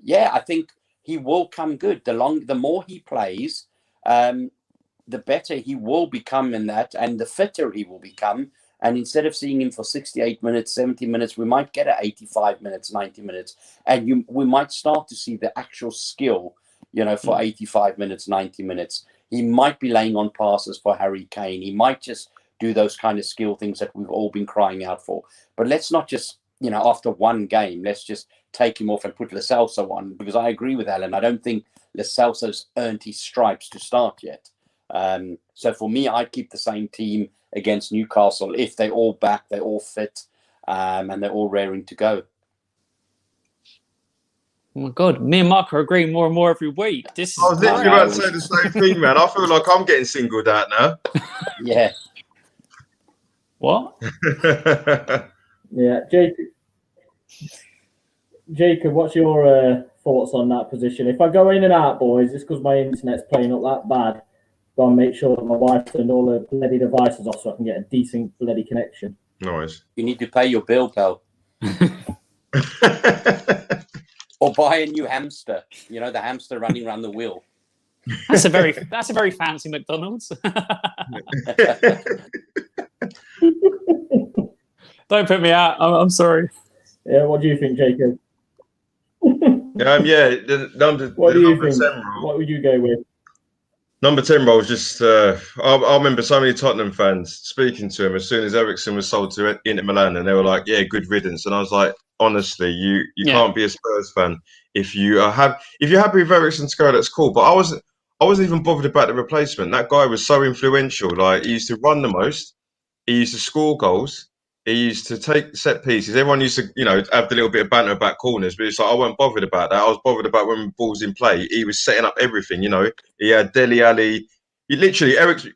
I think he will come good. The more he plays, the better he will become in that, and the fitter he will become. And instead of seeing him for 68 minutes, 70 minutes, we might get 85 minutes, 90 minutes, and we might start to see the actual skill. For 85 minutes, 90 minutes, he might be laying on passes for Harry Kane. He might just do those kind of skill things that we've all been crying out for. But let's not just, after one game, let's just take him off and put Lo Celso on, because I agree with Alan. I don't think Lo Celso's earned his stripes to start yet. So for me, I'd keep the same team against Newcastle if they're all back, they're all fit, and they're all raring to go. Oh my God, me and Mark are agreeing more and more every week. I was literally about to say the same thing, man. I feel like I'm getting singled out now. Yeah. What? Yeah, Jacob, what's your thoughts on that position? If I go in and out, boys, it's because my internet's playing up that bad. Got to make sure that my wife turned all the bloody devices off so I can get a decent bloody connection. Nice. You need to pay your bill, pal. Or buy a new hamster. The hamster running around the wheel. That's a very fancy McDonald's. Don't put me out. I'm sorry. Yeah, what do you think, Jacob? What do you think? 10 What would you go with? Number 10 role was just, I remember so many Tottenham fans speaking to him as soon as Eriksen was sold to Inter Milan, and they were like, yeah, good riddance. And I was like, honestly, you can't be a Spurs fan. If you're happy with Eriksen to go, that's cool. But I wasn't even bothered about the replacement. That guy was so influential. Like, he used to run the most. He used to score goals. He used to take set pieces. Everyone used to, have the little bit of banter about corners, but it's like I wasn't bothered about that. I was bothered about when balls in play. He was setting up everything. He had Dele Alli. You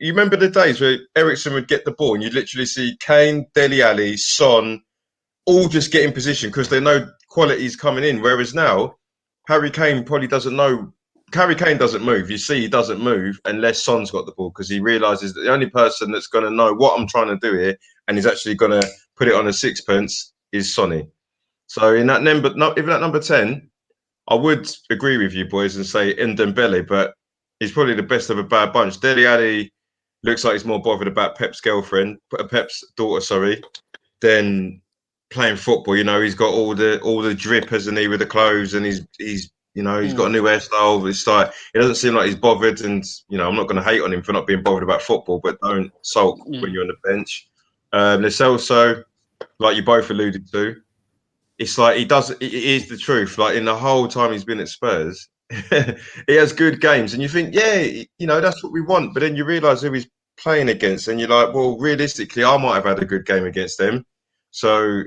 remember the days where Eriksen would get the ball and you'd literally see Kane, Dele Alli, Son, all just get in position because they know quality's coming in. Whereas now, Harry Kane probably doesn't know. Harry Kane doesn't move. You see, he doesn't move unless Son's got the ball, because he realises that the only person that's going to know what I'm trying to do here and is actually going to put it on a sixpence is Sonny. So in that number 10, I would agree with you boys and say Ndombele, but he's probably the best of a bad bunch. Dele Alli looks like he's more bothered about Pep's daughter, than playing football. He's got all the drip, hasn't he, with the clothes, and he's got a new hairstyle. It's like, it doesn't seem like he's bothered, and I'm not going to hate on him for not being bothered about football, but don't sulk when you're on the bench. Lo Celso, like you both alluded to, it's like it is the truth. Like, in the whole time he's been at Spurs, he has good games, and you think, that's what we want. But then you realise who he's playing against, and you're like, well, realistically, I might have had a good game against them. So,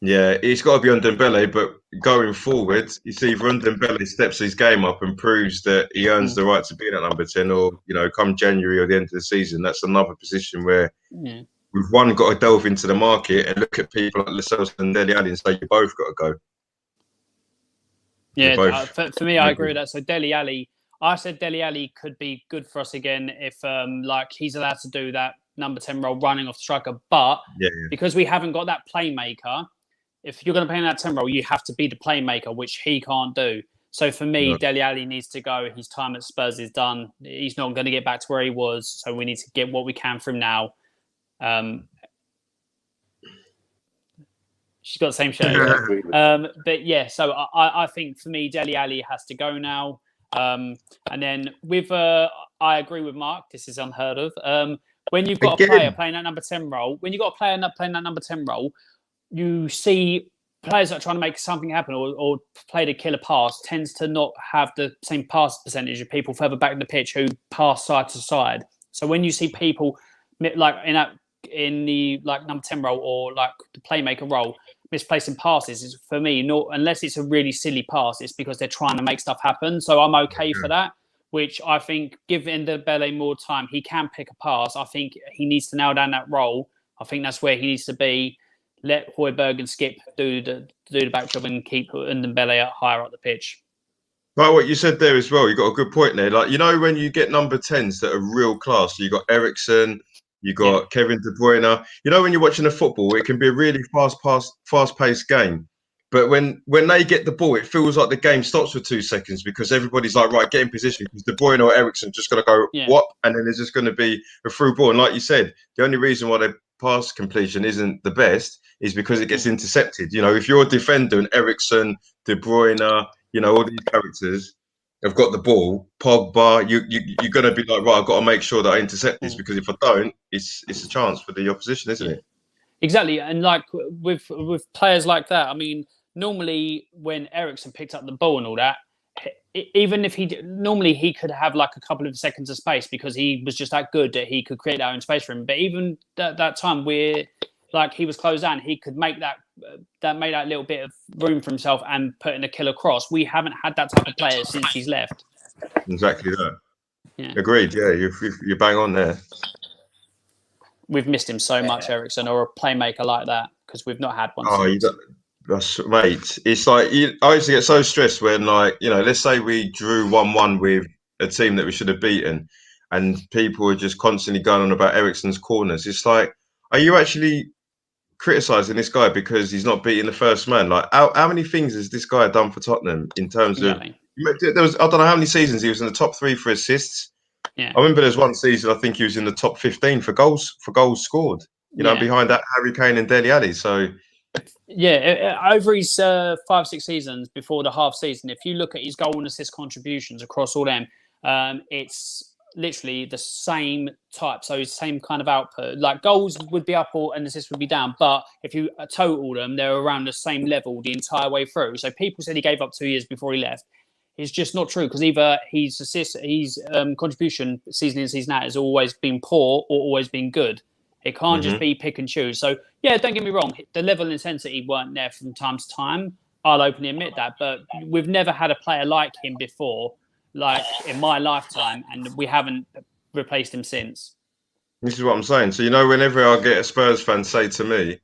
yeah, it's got to be on Ndombele, but going forward, you see if Ndombele steps his game up and proves that he earns the right to be in that number 10, or, come January or the end of the season, that's another position where we've got to delve into the market and look at people like Lo Celso and Dele Alli and say, you both got to go. Yeah, for me, I agree with that. So Dele Alli, I said Dele Alli could be good for us again if he's allowed to do that number 10 role running off striker. But because we haven't got that playmaker, if you're going to play in that 10 role, you have to be the playmaker, which he can't do. So for me, Dele Alli needs to go. His time at Spurs is done. He's not going to get back to where he was. So we need to get what we can from now. She's got the same shirt. But yeah, so I think for me, Dele Alli has to go now. And then I agree with Mark. This is unheard of. When you've got a player playing that number 10 role, you see players that are trying to make something happen or play the killer pass tends to not have the same pass percentage of people further back in the pitch who pass side to side. So when you see people like in that in the like number 10 role or like the playmaker role, misplacing passes is for me, not unless it's a really silly pass, it's because they're trying to make stuff happen. So I'm okay for that. Which I think, giving Dembele more time, he can pick a pass. I think he needs to nail down that role. I think that's where he needs to be. Let Højbjerg and Skip do the back job and keep Dembele higher up the pitch. Right, what you said there as well, you got a good point there. Like, you know, when you get number 10s that are real class, you got Eriksen, you got Kevin De Bruyne. You know, when you're watching a football, it can be a really fast-paced game. But when they get the ball, it feels like the game stops for 2 seconds because everybody's like, right, get in position because De Bruyne or Eriksen just got to go, what? And then there's just going to be a through ball. And like you said, the only reason why their pass completion isn't the best is because it gets intercepted. You know, if you're a defender and Eriksen, De Bruyne, you know, all these characters have got the ball, Pogba, you're going to be like, right, I've got to make sure that I intercept this because if I don't, it's a chance for the opposition, isn't it? Exactly. And like with players like that, I mean, normally when Eriksen picked up the ball and all that, even if normally he could have like a couple of seconds of space because he was just that good that he could create that own space for him. But even that time where like he was closed down, he could make that little bit of room for himself and put in a killer cross. We haven't had that type of player since he's left. Exactly that. Yeah. Agreed. Yeah, you're bang on there. We've missed him so much, Eriksen, or a playmaker like that, because we've not had one. Mate, it's like I used to get so stressed when, like, you know, let's say we drew 1-1 with a team that we should have beaten, and people were just constantly going on about Eriksen's corners. It's like, are you actually criticising this guy because he's not beating the first man? Like, how many things has this guy done for Tottenham in terms of? There was, I don't know how many seasons he was in the top 3 for assists. Yeah. I remember there's one season I think he was in the top 15 for goals scored. You know, behind that Harry Kane and Dele Alli. So. Yeah, over his 5-6 seasons before the half season, if you look at his goal and assist contributions across all them, it's literally the same type. So it's same kind of output. Like goals would be up and assists would be down, but if you total them, they're around the same level the entire way through. So people said he gave up 2 years before he left. It's just not true because either his contribution season in season out has always been poor or always been good. It can't just be pick and choose. So, yeah, don't get me wrong. The level of intensity weren't there from time to time. I'll openly admit that. But we've never had a player like him before, like in my lifetime, and we haven't replaced him since. This is what I'm saying. So, you know, whenever I get a Spurs fan say to me,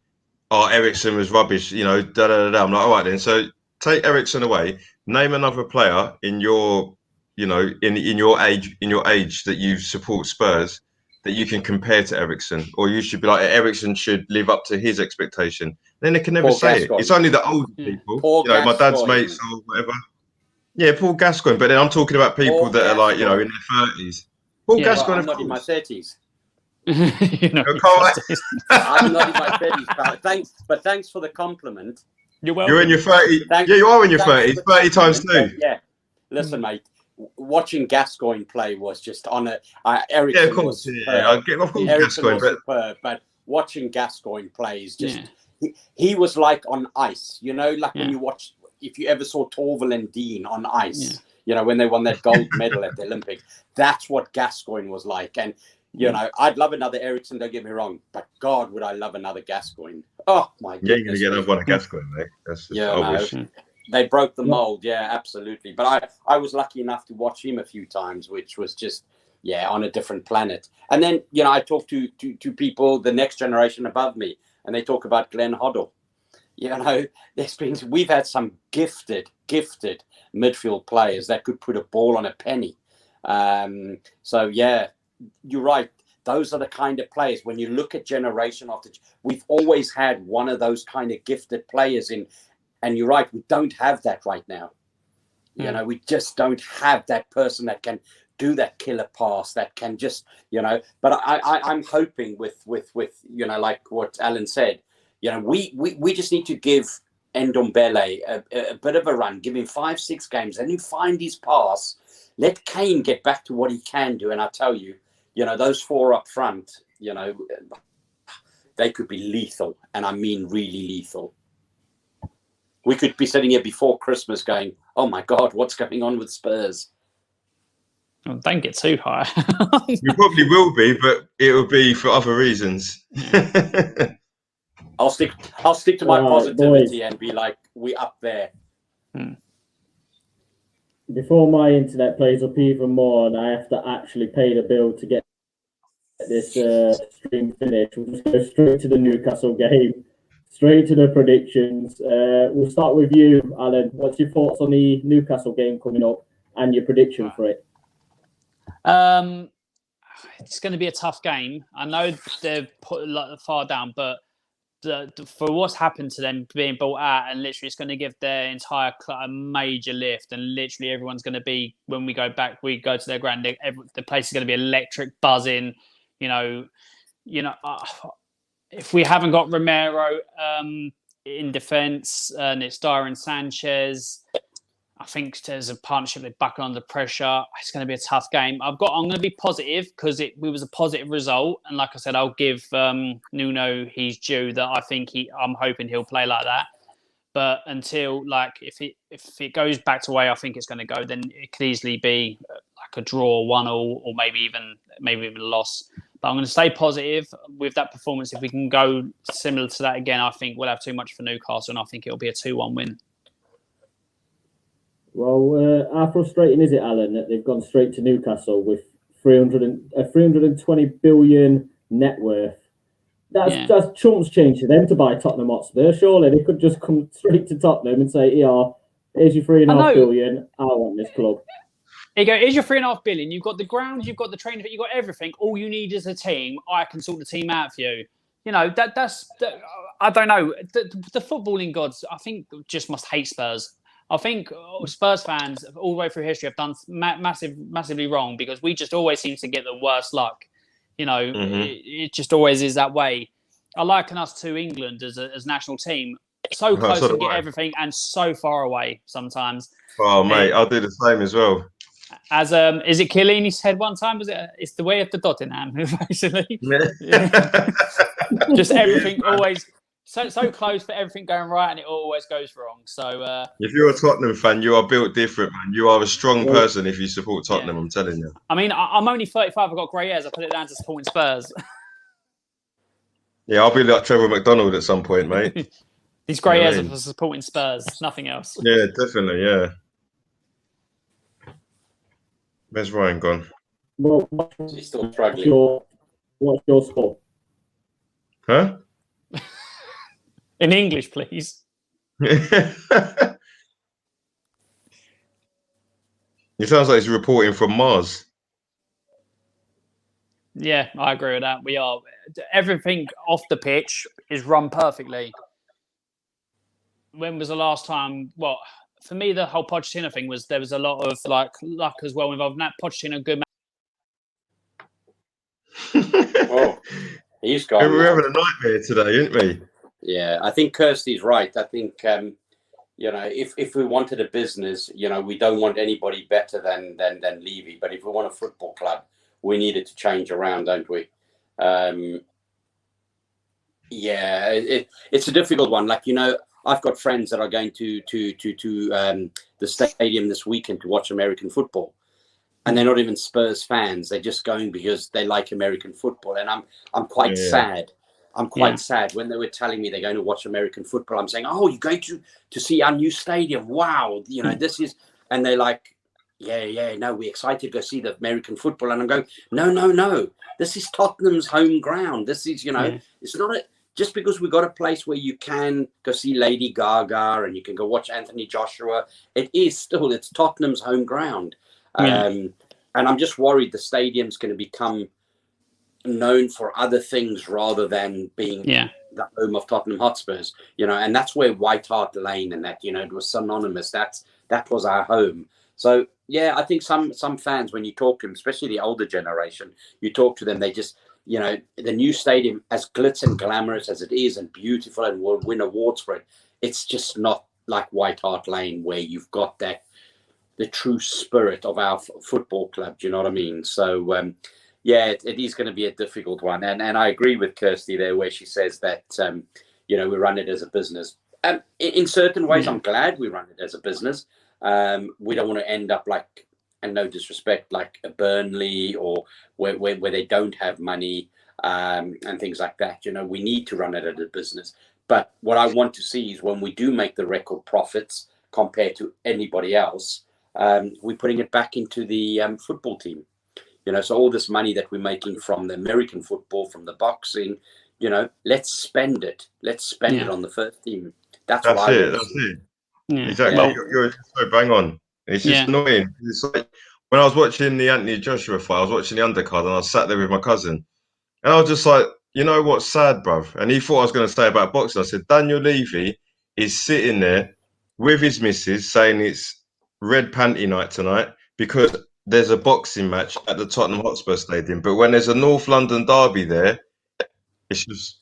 oh, Eriksen was rubbish, you know, da-da-da-da, I'm like, all right then. So take Eriksen away. Name another player in your, you know, in your age that you support Spurs that you can compare to Eriksen, or you should be like, Eriksen should live up to his expectation. Then they can never say it. It's only the older people, you know, my dad's mates or whatever. Yeah, Paul Gascoigne. But then I'm talking about people that are like, you know, in their 30s. Paul Gascoigne, I'm not in my 30s. You know, I'm not in my 30s, but thanks for the compliment. You're welcome. You're in your 30s. Yeah, you are in your 30s. 30 times 2. Yeah. Listen, mate. Watching Gascoigne play was just on a Eriksen. Yeah, of course. Of course, Gascoigne, superb, but watching Gascoigne play is just he was like on ice. You know, like when you watch, if you ever saw Torval and Dean on ice, you know, when they won that gold medal at the Olympics, that's what Gascoigne was like. And you know, I'd love another Eriksen. Don't get me wrong, but God, would I love another Gascoigne? Oh my goodness! Yeah, you're gonna get another one of Gascoigne, mate. That's They broke the mold, absolutely. But I was lucky enough to watch him a few times, which was just, on a different planet. And then, you know, I talk to people, the next generation above me, and they talk about Glenn Hoddle. You know, we've had some gifted midfield players that could put a ball on a penny. So, you're right. Those are the kind of players, when you look at generation after, we've always had one of those kind of gifted players in. And you're right, we don't have that right now. You know, we just don't have that person that can do that killer pass, that can just, you know. But I'm hoping with you know, like what Alan said, you know, we just need to give Ndombele a bit of a run, give him 5-6 games, and you find his pass. Let Kane get back to what he can do, and I tell you, you know, those 4 up front, you know, they could be lethal, and I mean really lethal. We could be sitting here before Christmas going, oh, my God, what's going on with Spurs? Oh, don't get too high. You probably will be, but it will be for other reasons. I'll stick to my positivity and be like, we up there. Before my internet plays up even more and I have to actually pay the bill to get this stream finished, we'll just go straight to the Newcastle game, straight to the predictions. We'll start with you, Alan. What's your thoughts on the Newcastle game coming up and your prediction for it? It's going to be a tough game. I know they're put far down, but for what's happened to them being bought out, and literally it's going to give their entire club a major lift, and literally everyone's going to be, when we go back, we go to their ground, the place is going to be electric, buzzing. If we haven't got Romero in defence and it's Dyer and Sanchez, I think there's a partnership with Bucker under pressure. It's going to be a tough game. I'm going to be positive because it was a positive result, and like I said, I'll give Nuno his due that I think I'm hoping he'll play like that. But until if it goes back to the way I think it's going to go, then it could easily be like a draw, 1-1, or maybe even a loss. But I'm going to stay positive with that performance. If we can go similar to that again, I think we'll have too much for Newcastle, and I think it'll be a 2-1 win. Well, how frustrating is it, Alan, that they've gone straight to Newcastle with 320 billion net worth? That's chumps change to them to buy Tottenham Hotspur. Surely they could just come straight to Tottenham and say, "Yeah, here's your 3.5 billion. I want this club." There you go. Here's your 3.5 billion. You've got the ground, you've got the training, you've got everything. All you need is a team. I can sort the team out for you. That's I don't know. The footballing gods, I think, just must hate Spurs. I think Spurs fans all the way through history have done massively wrong, because we just always seem to get the worst luck. It just always is that way. I liken us to England as a national team. So close to get everything and so far away sometimes. Oh, mate, I'll do the same as well. As is it Chiellini said one time? Was it? It's the way of the Tottenham, basically. Just everything always so close for everything going right, and it always goes wrong. So if you're a Tottenham fan, you are built different, man. You are a strong person if you support Tottenham. I'm telling you. I mean, I'm only 35. I've got grey hairs. I put it down to supporting Spurs. Yeah, I'll be like Trevor McDonald at some point, mate. These grey hairs are for supporting Spurs, nothing else. Yeah, definitely. Yeah. Where's Ryan gone? Well, he's still struggling. What's your score? Huh? In English, please. It sounds like he's reporting from Mars. Yeah, I agree with that. We are. Everything off the pitch is run perfectly. When was the last time? Well, for me, the whole Pochettino thing was there was a lot of luck as well involved in that. Pochettino, good man. Oh, he's gone. We're having a nightmare today, aren't we? Yeah, I think Kirsty's right. I think if we wanted a business, we don't want anybody better than Levy. But if we want a football club, we need it to change around, don't we? It's a difficult one. I've got friends that are going to the stadium this weekend to watch American football, and they're not even Spurs fans. They're just going because they like American football, and I'm quite sad. I'm quite sad when they were telling me they're going to watch American football. I'm saying, "Oh, you're going to see our new stadium? Wow, this is," and they're like, no, we're excited to go see the American football. And I'm going, no, this is Tottenham's home ground. This is, it's not just because we've got a place where you can go see Lady Gaga and you can go watch Anthony Joshua. It's Tottenham's home ground. And I'm just worried the stadium's going to become known for other things rather than being the home of Tottenham Hotspurs, and that's where White Hart Lane and that, it was synonymous. That was our home. So, I think some fans, when you talk to them, especially the older generation, you talk to them, they just, the new stadium, as glitz and glamorous as it is and beautiful and will win awards for it, it's just not like White Hart Lane where you've got the true spirit of our football club. Do you know what I mean? So, it is going to be a difficult one. And I agree with Kirsty there where she says that, we run it as a business. In certain ways, I'm glad we run it as a business. We don't want to end up like and no disrespect, like a Burnley or where they don't have money and things like that. You know, we need to run it as a business. But what I want to see is when we do make the record profits compared to anybody else, we're putting it back into the football team. You know, so all this money that we're making from the American football, from the boxing, you know, let's spend it. Let's spend it on the first team. That's what I it. want to That's see. it. Yeah. Exactly. Well, You're so bang on. It's just annoying. It's like when I was watching the Anthony Joshua fight, I was watching the undercard, and I sat there with my cousin, and I was just like, you know what's sad, bruv? And he thought I was going to say about boxing. I said, Daniel Levy is sitting there with his missus saying it's red panty night tonight because there's a boxing match at the Tottenham Hotspur Stadium. But when there's a North London derby there, it's just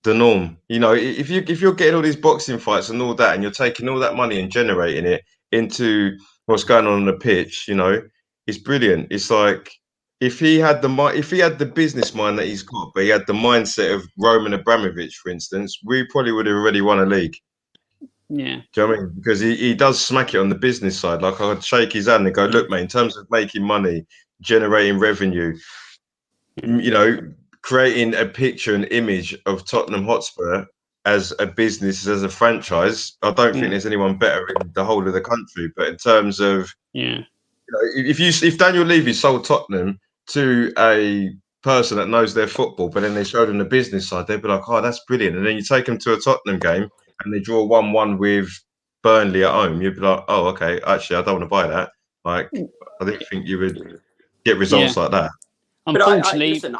the norm. You know, if you're getting all these boxing fights and all that, and you're taking all that money and generating it into what's going on the pitch, you know, it's brilliant. It's like if he had the business mind that he's got, but he had the mindset of Roman Abramovich, for instance, we probably would have already won a league. Yeah. Do you know what I mean? Because he does smack it on the business side. Like I'd shake his hand and go, look, mate, in terms of making money, generating revenue, you know, creating a picture and image of Tottenham Hotspur as a business, as a franchise, I don't think there's anyone better in the whole of the country. But in terms of, you know, if Daniel Levy sold Tottenham to a person that knows their football, but then they showed them the business side, they'd be like, oh, that's brilliant. And then you take them to a Tottenham game and they draw 1-1 with Burnley at home, you'd be like, oh, okay, actually, I don't want to buy that. Like, I didn't think you would get results like that. Unfortunately, but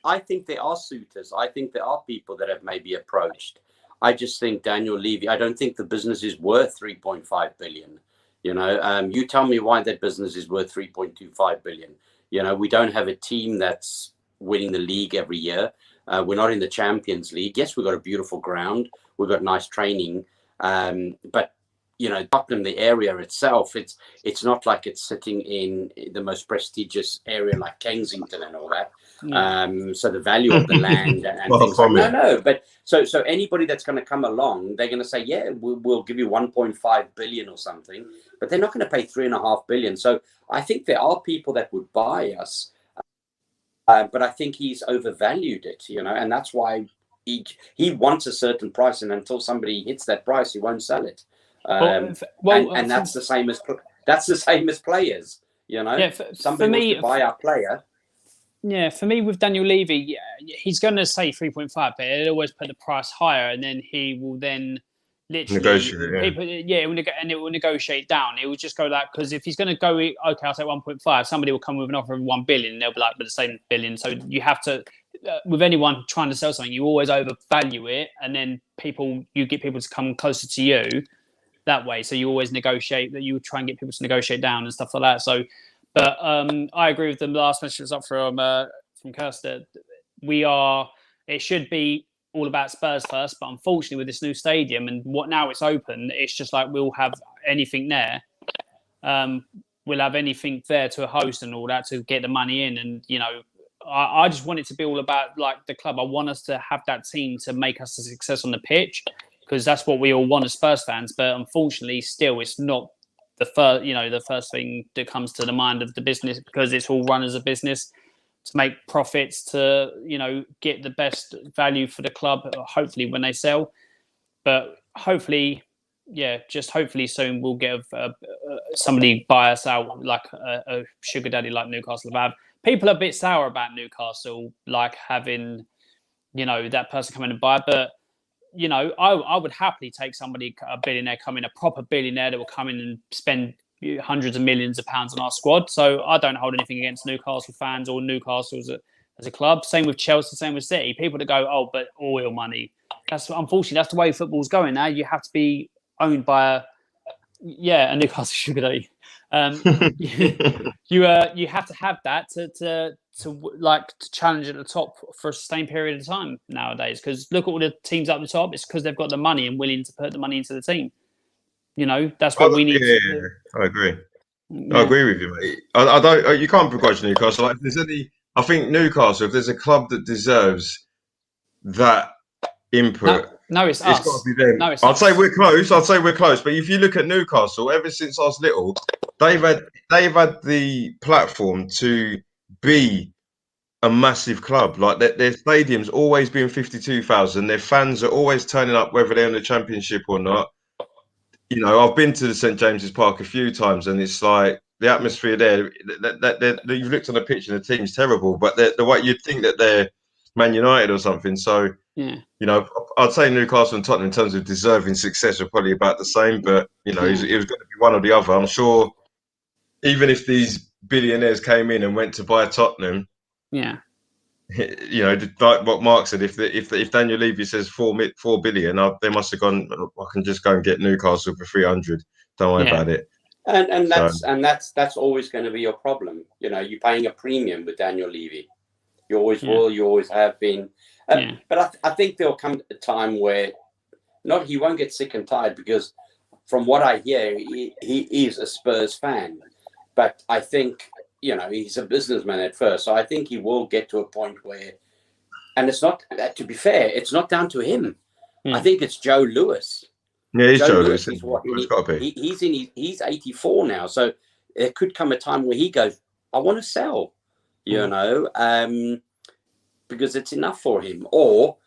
I think there are suitors. I think there are people that have maybe approached. I just think Daniel Levy, I don't think the business is worth 3.5 billion. You know, you tell me why that business is worth 3.25 billion. You know, we don't have a team that's winning the league every year. We're not in the Champions League. Yes, we've got a beautiful ground. We've got nice training. But you know, Tottenham, the area itself, it's not like it's sitting in the most prestigious area like Kensington and all that. So the value of the land and things like no. But so anybody that's going to come along, they're going to say, yeah, we'll give you 1.5 billion or something, but they're not going to pay 3.5 billion. So I think there are people that would buy us, but I think he's overvalued it, you know, and that's why he wants a certain price, and until somebody hits that price, he won't sell it. And that's the same as players, you know. Yeah, somebody wants to buy our player. Yeah, for me with Daniel Levy, he's going to say 3.5, but he'll always put the price higher, and then he will then literally negotiate. And it will negotiate down. It will just go that, because if he's going to go, okay, I'll say 1.5. Somebody will come with an offer of 1 billion, and they'll be like, with the same billion. So you have to, with anyone trying to sell something, you always overvalue it, and then you get people to come closer to you that way. So you always negotiate, that you try and get people to negotiate down and stuff like that. So, but I agree with the last message was up from Kirsten. It should be all about Spurs first, but unfortunately with this new stadium and now it's open, it's just like we'll have anything there. We'll have anything there to host and all that to get the money in. And, you know, I just want it to be all about like the club. I want us to have that team to make us a success on the pitch, because that's what we all want as Spurs fans. But unfortunately, still, it's not the first thing that comes to the mind of the business, because it's all run as a business to make profits, to, you know, get the best value for the club, hopefully when they sell. But hopefully, hopefully soon we'll get somebody buy us out, like a sugar daddy like Newcastle have. People are a bit sour about Newcastle, like having, you know, that person come in and buy. But, you know, I would happily take somebody, a billionaire, come in, a proper billionaire that will come in and spend hundreds of millions of pounds on our squad. So I don't hold anything against Newcastle fans or Newcastle as a club. Same with Chelsea, same with City. People that go, oh, but oil money. Unfortunately, that's the way football's going now. You have to be owned by a Newcastle sugar daddy. You have to have that to challenge at the top for a sustained period of time nowadays. Because look at all the teams up the top. It's because they've got the money and willing to put the money into the team. You know, that's what we need. Yeah, I agree. Yeah. I agree with you, mate. I don't. You can't begrudge Newcastle. Like, if there's any, I think Newcastle, if there's a club that deserves that input, no, it's us. Got to be them. No, it's I'd say we're close. But if you look at Newcastle, ever since I was little, they've had the platform to be a massive club. Like their stadium's always been 52,000. Their fans are always turning up, whether they're in the Championship or not. You know, I've been to the St James's Park a few times, and it's like the atmosphere there. You've looked on the pitch, and the team's terrible, but the way you'd think that they're Man United or something. So, Yeah. you know, I'd say Newcastle and Tottenham in terms of deserving success are probably about the same. But you know, it was going to be one or the other. I'm sure. Even if these billionaires came in and went to buy Tottenham, Yeah. you know, like what Mark said, if Daniel Levy says 4 billion, they must have gone. I can just go and get Newcastle for 300. Don't worry about it. And that's always going to be your problem. You know, you're paying a premium with Daniel Levy. You always will. You always have been. But I think there'll come a time where he won't get sick and tired, because from what I hear, he is a Spurs fan. But I think, you know, he's a businessman at first. So I think he will get to a point where, and it's not, to be fair, it's not down to him. I think it's Joe Lewis. Yeah, he's Joe Lewis. He's 84 now. So there could come a time where he goes, I want to sell, you know, because it's enough for him. Or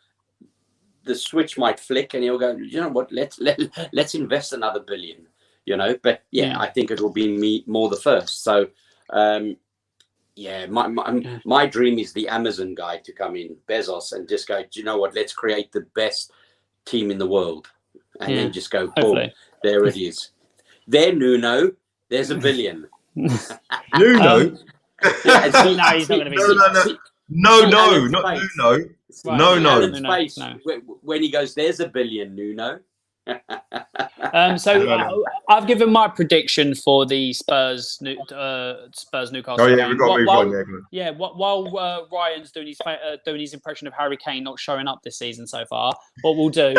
the switch might flick and he'll go, you know what, let's invest another $1 billion. You know, but I think it will be me more the first. So, my dream is the Amazon guy to come in, Bezos, and just go, do you know what? Let's create the best team in the world, and then just go, boom, there it is. There, Nuno, there's $1 billion. Nuno? No, he's not going to be. No, not Nuno. Right. No. When he goes, there's $1 billion, Nuno. I've given my prediction for the Spurs Newcastle game. We've got to move on. While Ryan's doing his impression of Harry Kane not showing up this season so far, what we'll do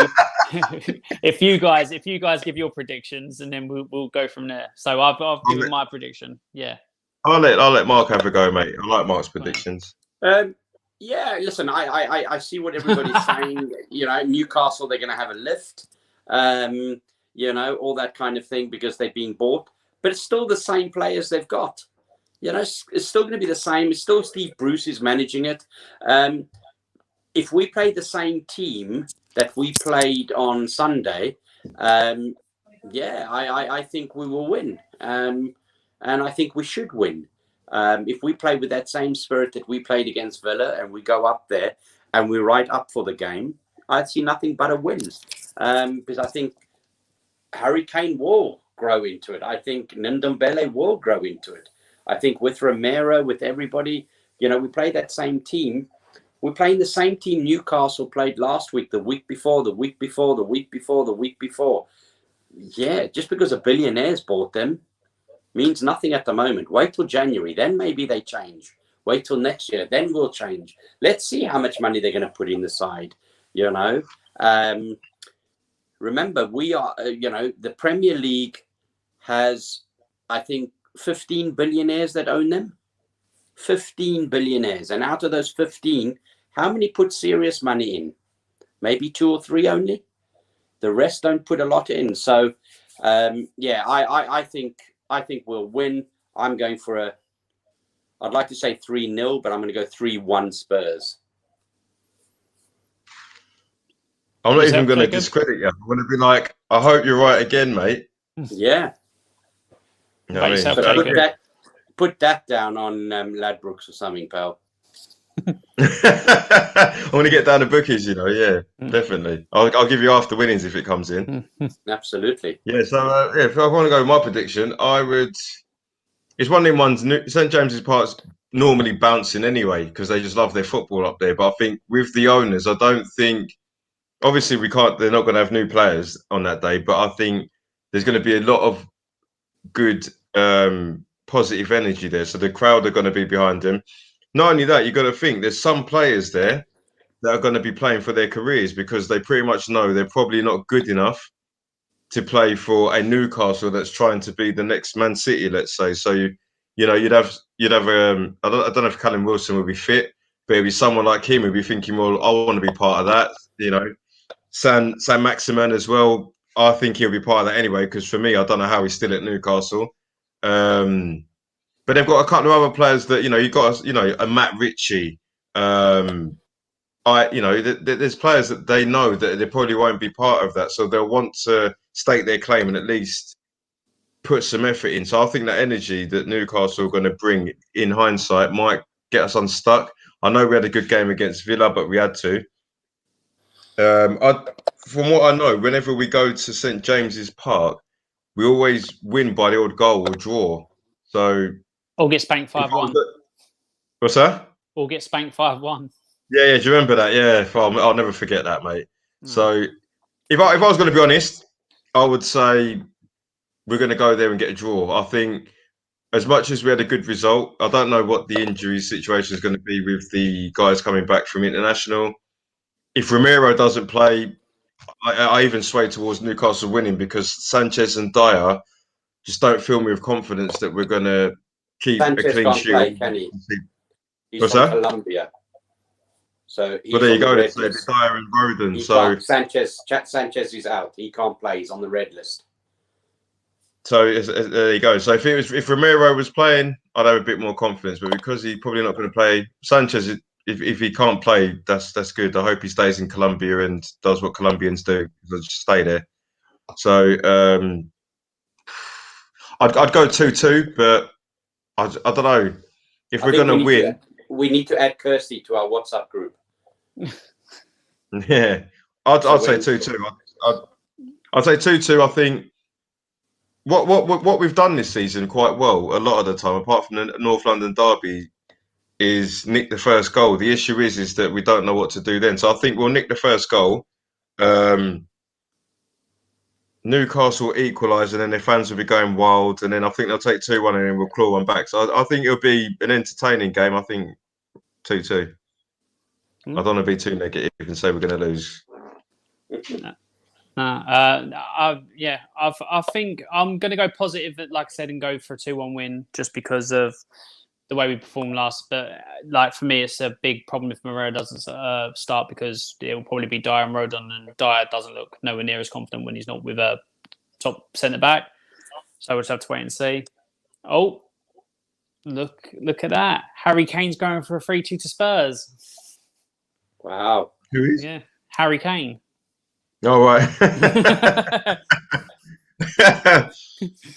if you guys give your predictions, and then we'll go from there. So I've given my prediction. Yeah, I'll let Mark have a go, mate. I like Mark's predictions. Listen, I see what everybody's saying. You know, Newcastle, they're going to have a lift. You know, all that kind of thing, because they're being bought, but it's still the same players they've got. You know, it's still going to be the same. It's still Steve Bruce is managing it. If we play the same team that we played on Sunday, I think we will win. And I think we should win. If we play with that same spirit that we played against Villa, and we go up there and we're right up for the game, I see nothing but a win. Because I think Harry Kane will grow into it. I think Ndombele will grow into it. I think with Romero, with everybody, you know, we play that same team. We're playing the same team Newcastle played last week, the week before, the week before, the week before, the week before. Yeah, just because a billionaire's bought them means nothing at the moment. Wait till January, then maybe they change. Wait till next year, then we'll change. Let's see how much money they're going to put in the side, you know. Remember, we are, the Premier League has, I think, 15 billionaires that own them. 15 billionaires. And out of those 15, how many put serious money in? Maybe 2 or 3 only. The rest don't put a lot in. So, I think we'll win. I'm going for I'd like to say 3-0, but I'm going to go 3-1 Spurs. I'm not even going to discredit you. I'm going to be like, I hope you're right again, mate. Yeah. You know what I mean? Put that down on Ladbrokes or something, pal. I want to get down the bookies, you know. Yeah, definitely. I'll give you after winnings if it comes in. Absolutely. Yeah. So if I want to go with my prediction, I would. It's one of them ones. St James's Park's normally bouncing anyway because they just love their football up there. But I think with the owners, I don't think. Obviously, we can't. They're not going to have new players on that day, but I think there's going to be a lot of good, positive energy there. So the crowd are going to be behind them. Not only that, you've got to think there's some players there that are going to be playing for their careers because they pretty much know they're probably not good enough to play for a Newcastle that's trying to be the next Man City, let's say. So you'd have I don't know if Callum Wilson will be fit, but it'd be someone like him who'd be thinking, well, I want to be part of that, you know. San Maximin as well. I think he'll be part of that anyway, because for me, I don't know how he's still at Newcastle. But they've got a couple of other players that you got a Matt Ritchie. There's players that they know that they probably won't be part of that, so they'll want to stake their claim and at least put some effort in. So I think that energy that Newcastle are going to bring, in hindsight, might get us unstuck. I know we had a good game against Villa, but we had to. From what I know, whenever we go to St James's Park, we always win by the odd goal or draw. So or get spanked 5-1. What's that? Or get spanked 5-1. Yeah. Do you remember that? Yeah, I'll never forget that, mate. So if I was going to be honest, I would say we're going to go there and get a draw. I think as much as we had a good result, I don't know what the injury situation is going to be with the guys coming back from international. If Romero doesn't play, I even sway towards Newcastle winning because Sanchez and Dyer just don't fill me with confidence that we're going to keep Sanchez a clean can't sheet. play, can he? He's What's from that? Colombia. So Well, there you go. It's Dyer and Roden. So Sanchez is out. He can't play. He's on the red list. So there you go. So if Romero was playing, I'd have a bit more confidence. But because he's probably not going to play, Sanchez, if he can't play, that's good. I hope he stays in Colombia and does what Colombians do. Just stay there. So I'd go 2-2, but I don't know if we're going to win. We need to add Kirsty to our WhatsApp group. Yeah, I'd say 2-2. I'd say 2-2. I think. What we've done this season quite well a lot of the time, apart from the North London derby, is nick the first goal. The issue is that we don't know what to do then. So I think we'll nick the first goal. Newcastle equalise, and then their fans will be going wild, and then I think they'll take 2-1, and then we'll claw one back. So I think it'll be an entertaining game. I think 2-2. I don't want to be too negative and say we're going to lose. I think I'm going to go positive, like I said, and go for a 2-1 win just because of the way we performed last. But like for me, it's a big problem if Romero doesn't start because it will probably be Dyer and Rodon, and Dyer doesn't look nowhere near as confident when he's not with a top centre back. So we'll just have to wait and see. Oh, look at that! Harry Kane's going for a 3-2 to Spurs. Wow, who is? Yeah, Harry Kane. Oh, right.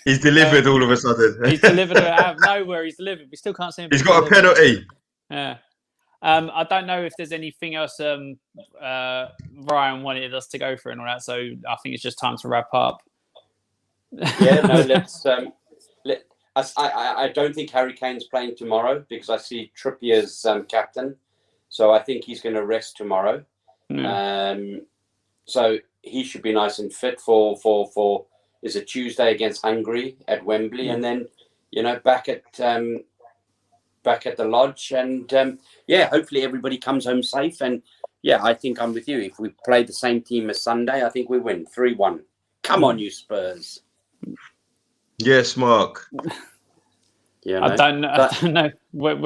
He's delivered all of a sudden. He's delivered out of nowhere. He's delivered. We still can't see him. He's got a penalty. Yeah. I don't know if there's anything else Ryan wanted us to go for and all that. So I think it's just time to wrap up. Yeah, no, let's. I don't think Harry Kane's playing tomorrow because I see Trippier's captain. So I think he's going to rest tomorrow. So he should be nice and fit for is it Tuesday against Hungary at Wembley, and then back at the lodge, and hopefully everybody comes home safe. And I think I'm with you. If we play the same team as Sunday, I think we win 3-1. Come on, you Spurs. Yes, Mark. I don't know. When